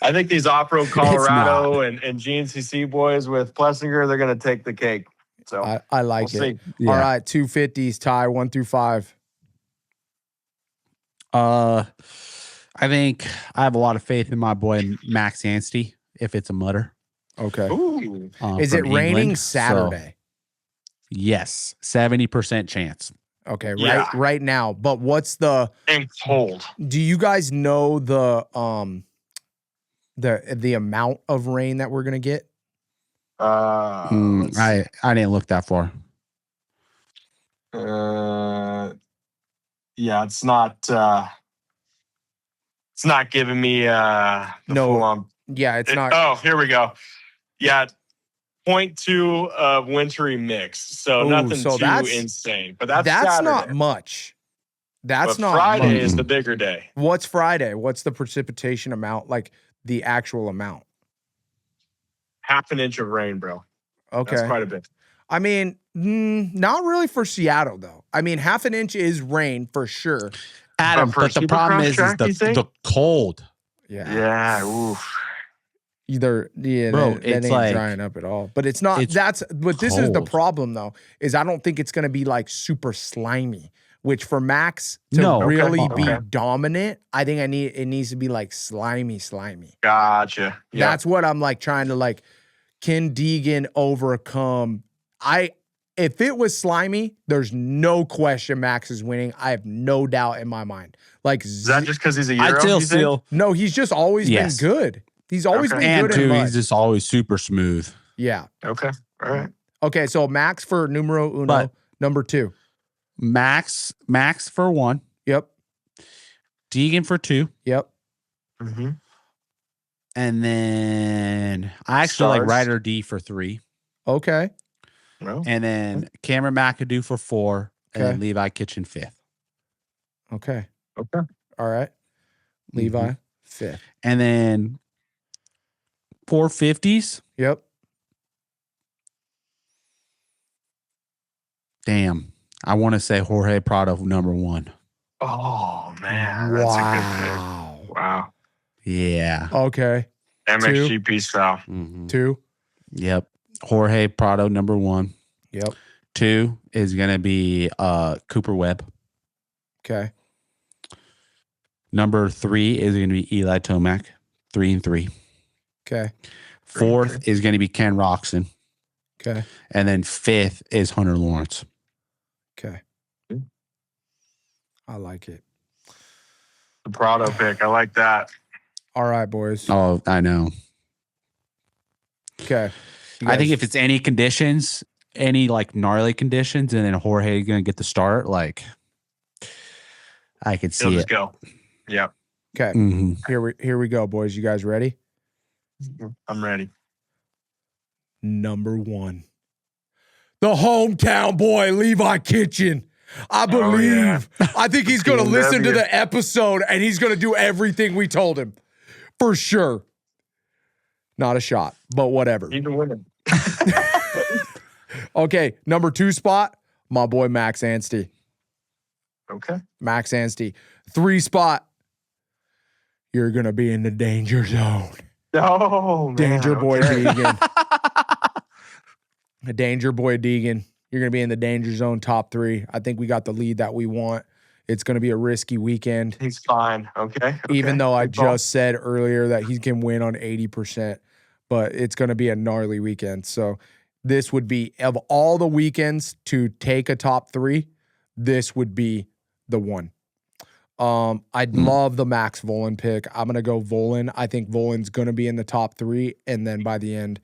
I think these off-road Colorado and GNCC boys with Plessinger, they're gonna take the cake. So I like it. Yeah. All right, 250s, Ty, 1 through 5. I think I have a lot of faith in my boy Max Anstey if it's a mutter. Okay. Ooh. Is it raining Saturday? Yes, 70% chance. Okay, right now. But what's the and cold? Do you guys know the amount of rain that we're gonna get? I didn't look that far. Yeah, it's not giving me the full on. Yeah, it's not. Oh, here we go. Yeah, 0.2 of wintry mix. So nothing too insane. But that's Saturday. Not much. That's But not Friday much. is the bigger day. What's Friday? What's the precipitation amount? Like the actual amount? Half an inch of rain, bro. Okay. That's quite a bit. I mean, not really for Seattle though. I mean, half an inch is rain for sure. Adam, for but the problem Supercross is track, you think? the cold. Yeah. Yeah. Oof. Bro, that it's ain't like drying up at all. But it's not. it's But this is the cold. problem though. Is I don't think it's gonna be like super slimy. Which for Max to No. really Okay. be dominant, I think it needs to be like slimy. Gotcha. Yeah. That's what I'm like trying to like. Can Deegan overcome? If it was slimy, there's no question Max is winning. I have no doubt in my mind. Like, Is that just because he's a I Euro? still you think? feel no, he's just always Yes. been good. He's always Okay. been and good in too, mud. he's just always super smooth. Yeah. Okay. All right. Okay, so Max for numero uno, But- number 2. Max for 1, Yep. Deegan for 2, Yep. Mm-hmm. and then I actually like Stars. Ryder D for 3, Okay. No. and then Cameron McAdoo for 4, and then Okay. Levi Kitchen 5th. Okay. Okay. All right. Levi, Mhm. 5th. And then 450s. Yep. Damn. I want to say Jorge Prado number 1. Oh man, that's a Wow. good pick. Wow. Yeah. Okay. MXGP style. Mhm. 2. Yep. Jorge Prado number 1. Yep. 2 is going to be Cooper Webb. Okay. Number 3 is going to be Eli Tomac, 3 and 3. Okay. 4th is going to be Ken Roxon. Okay. And then 5th is Hunter Lawrence. Okay. I like it. The Prado pick. I like that. All right, boys. Oh, I know. Okay. You I think guys- if it's any conditions, any like gnarly conditions, and then Jorge going to get the start, like I could He'll see just it. go. Yep. Okay. Mhm. Here we go, boys. You guys ready? I'm ready. Number 1. The hometown boy, Levi Kitchen. I believe. I think he's going to listen to the episode and he's going to do everything we told him. For sure. Not a shot, but whatever. Need to win it. Okay, number 2 spot, my boy Max Anstey. Okay. Max Anstey. 3 spot, you're going to be in the danger zone. Oh, man. Danger boy okay. Deegan. The danger boy Deegan. You're going to be in the danger zone top 3. I think we got the lead that we want. It's going to be a risky weekend. He's fine. Okay. Even though I Good call. just said earlier that he can win on 80%, but it's going to be a gnarly weekend. So this would be, of all the weekends to take a top 3, this would be the one. I'd love the Max Volan pick. I'm going to go Volan. I think Volan's going to be in the top 3. And then by the end,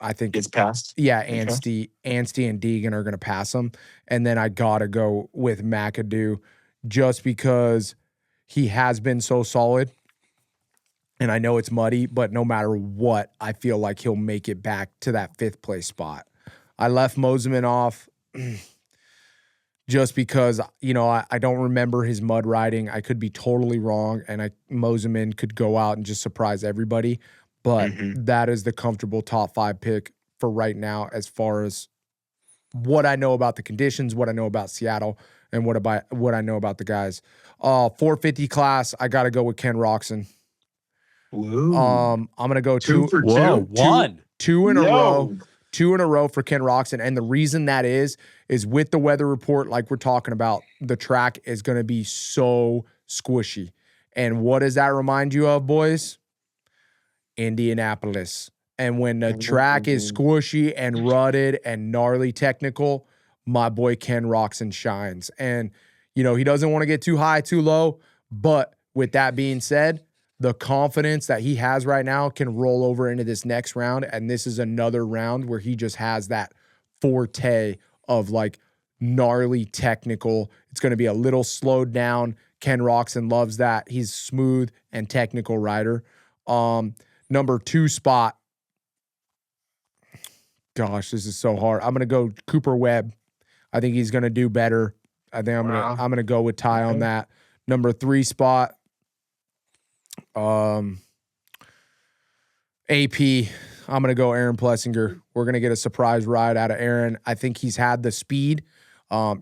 I think Gets passed. yeah, Okay. Anstey and Deegan are going to pass him. And then I got to go with McAdoo just because he has been so solid. And I know it's muddy, but no matter what, I feel like he'll make it back to that 5th place spot. I left Moseman off just because, you know, I don't remember his mud riding. I could be totally wrong, and Moseman could go out and just surprise everybody. But that is the comfortable top 5 pick for right now as far as what I know about the conditions, what I know about Seattle, and what I know about the guys. 450 class, I got to go with Ken Roxon. Woo. I'm going to go 2 for 2. Whoa, 1. 2 in a Yo. row. 2 in a row for Ken Roxon. And the reason that is with the weather report, like we're talking about, the track is going to be so squishy. And what does that remind you of, boys? Indianapolis. And when the track is squishy and rutted and gnarly technical, my boy Ken Roxon shines. And, you know, he doesn't want to get too high, too low. But with that being said, the confidence that he has right now can roll over into this next round. And this is another round where he just has that forte of like gnarly technical. It's going to be a little slowed down. Ken Roxon loves that. He's smooth and technical rider. Number 2 spot. Gosh, this is so hard. I'm going to go Cooper Webb. I think he's going to do better I think I'm gonna go with Ty on that. Number 3 spot. AP. I'm gonna go Aaron Plessinger. We're gonna get a surprise ride out of Aaron. I think he's had the speed.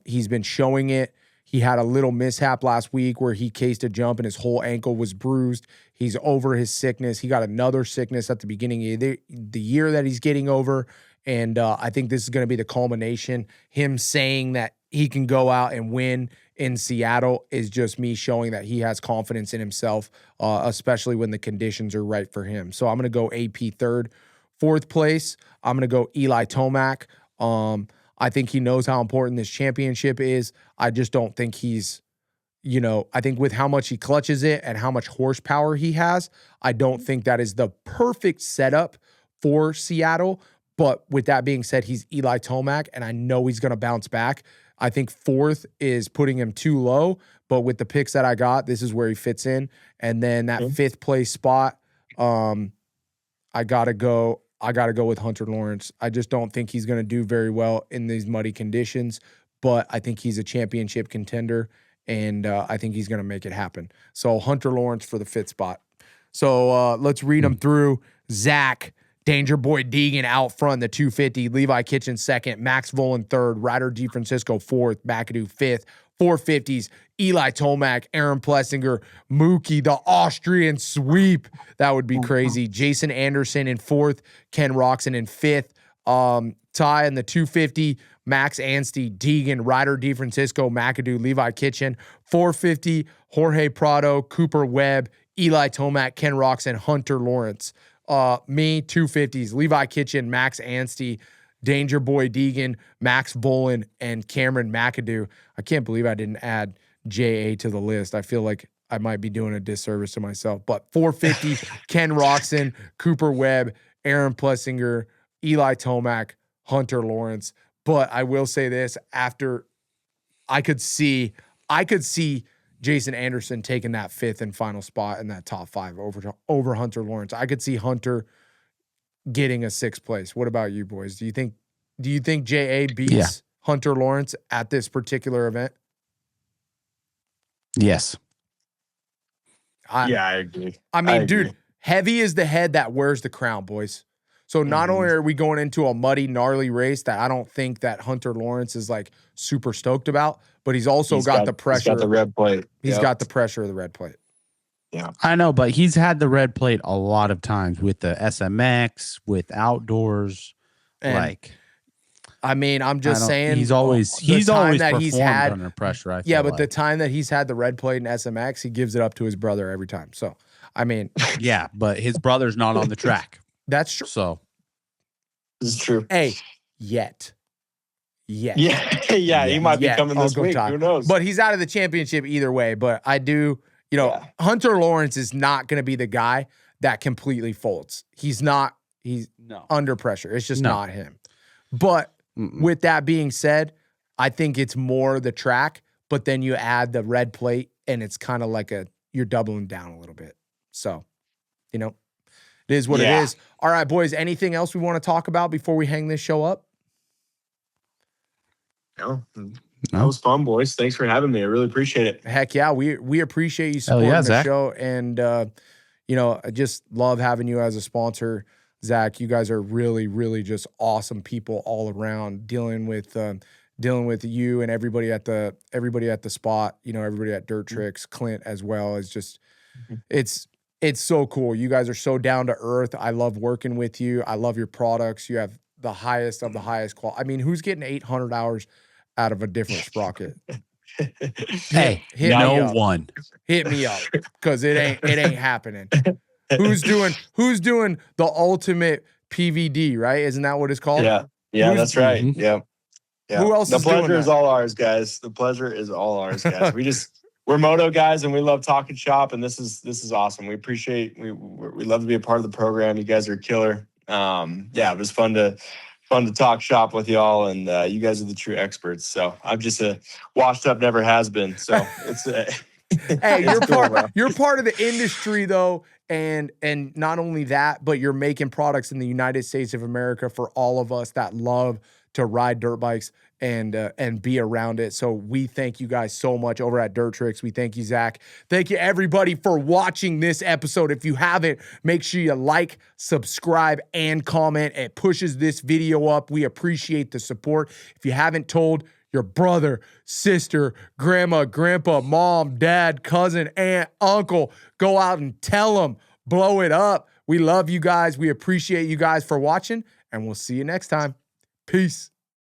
He's been showing it. He had a little mishap last week where he cased a jump and his whole ankle was bruised. He's over his sickness. He got another sickness at the beginning of the year that he's getting over. And I think this is going to be the culmination. Him saying that he can go out and win in Seattle is just me showing that he has confidence in himself, especially when the conditions are right for him. So I'm going to go AP third. 4th place, I'm going to go Eli Tomac. I think he knows how important this championship is. I just don't think he's, I think with how much he clutches it and how much horsepower he has, I don't think that is the perfect setup for Seattle. But with that being said, he's Eli Tomac, and I know he's going to bounce back. I think 4th is putting him too low, but with the picks that I got, this is where he fits in. And then that 5th place spot, I gotta go with Hunter Lawrence. I just don't think he's going to do very well in these muddy conditions, but I think he's a championship contender, and I think he's going to make it happen. So Hunter Lawrence for the 5th spot. So let's read them through. Zach, Danger Boy Deegan out front, the 250. Levi Kitchen 2nd. Max Volan 3rd. Ryder DeFrancisco 4th. McAdoo 5th. 450s. Eli Tomac, Aaron Plessinger, Mookie, the Austrian sweep. That would be crazy. Jason Anderson in 4th. Ken Roxon in 5th. Ty in the 250. Max Anstey, Deegan, Ryder DeFrancisco, McAdoo, Levi Kitchen. 450. Jorge Prado, Cooper Webb, Eli Tomac, Ken Roxon, Hunter Lawrence. Me, 250s, Levi Kitchen, Max Anstey, Danger Boy Deegan, Max Volan, and Cameron McAdoo. I can't believe I didn't add JA to the list. I feel like I might be doing a disservice to myself. But 450, Ken Roxon, Cooper Webb, Aaron Plessinger, Eli Tomac, Hunter Lawrence. But I will say this, after I could see Jason Anderson taking that 5th and final spot in that top 5 over Hunter Lawrence. I could see Hunter getting a 6th place. What about you boys? Do you think JA beats Hunter Lawrence at this particular event? Yes. I agree. I mean, dude, heavy is the head that wears the crown, boys. So not only are we going into a muddy, gnarly race that I don't think that Hunter Lawrence is like super stoked about, but he's also got the pressure. He's got the red plate. He's got the pressure of the red plate. Yeah. I know, but he's had the red plate a lot of times with the SMX, with outdoors. And I mean, I'm just saying he's always performed under pressure. But the time that he's had the red plate in SMX, he gives it up to his brother every time. So, I mean, yeah, but his brother's not on the track. That's true. So, this is true. Hey, yet. Yeah, he might be coming this week. Who knows? But he's out of the championship either way. But I do, Hunter Lawrence is not going to be the guy that completely folds. He's not. He's under pressure. It's just not him. But with that being said, I think it's more the track. But then you add the red plate, and it's kind of like you're doubling down a little bit. So, it is what it is. All right, boys. Anything else we want to talk about before we hang this show up? No. That was fun, boys. Thanks for having me. I really appreciate it. Heck yeah. We appreciate you supporting the show. And, I just love having you as a sponsor, Zach. You guys are really, really just awesome people all around dealing with you and everybody at the spot, everybody at Dirt Tricks, Clint as well. It's just, it's so cool. You guys are so down to earth. I love working with you. I love your products. You have the highest of the highest quality. I mean, who's getting 800 hours out of a different sprocket? Hey, no one. Hit me up, because it ain't happening. Who's doing the ultimate PVD, right? Isn't that what it's called? Yeah, that's right. Mm-hmm. Yeah. Who else? The is doing pleasure is that? all ours, guys. The pleasure is all ours, guys. We're moto guys, and we love talking shop, and this is awesome. We appreciate we love to be a part of the program. You guys are killer. It was fun to talk shop with y'all, and you guys are the true experts. So I'm just a washed up, never has been. So it's hey, you're part of the industry though, and not only that, but you're making products in the United States of America for all of us that love to ride dirt bikes and be around it. So we thank you guys so much over at Dirt Tricks. We thank you, Zach. Thank you, everybody, for watching this episode. If you haven't, make sure you like, subscribe, and comment. It pushes this video up. We appreciate the support. If you haven't told your brother, sister, grandma, grandpa, mom, dad, cousin, aunt, uncle, go out and tell them. Blow it up. We love you guys. We appreciate you guys for watching, and we'll see you next time. Peace.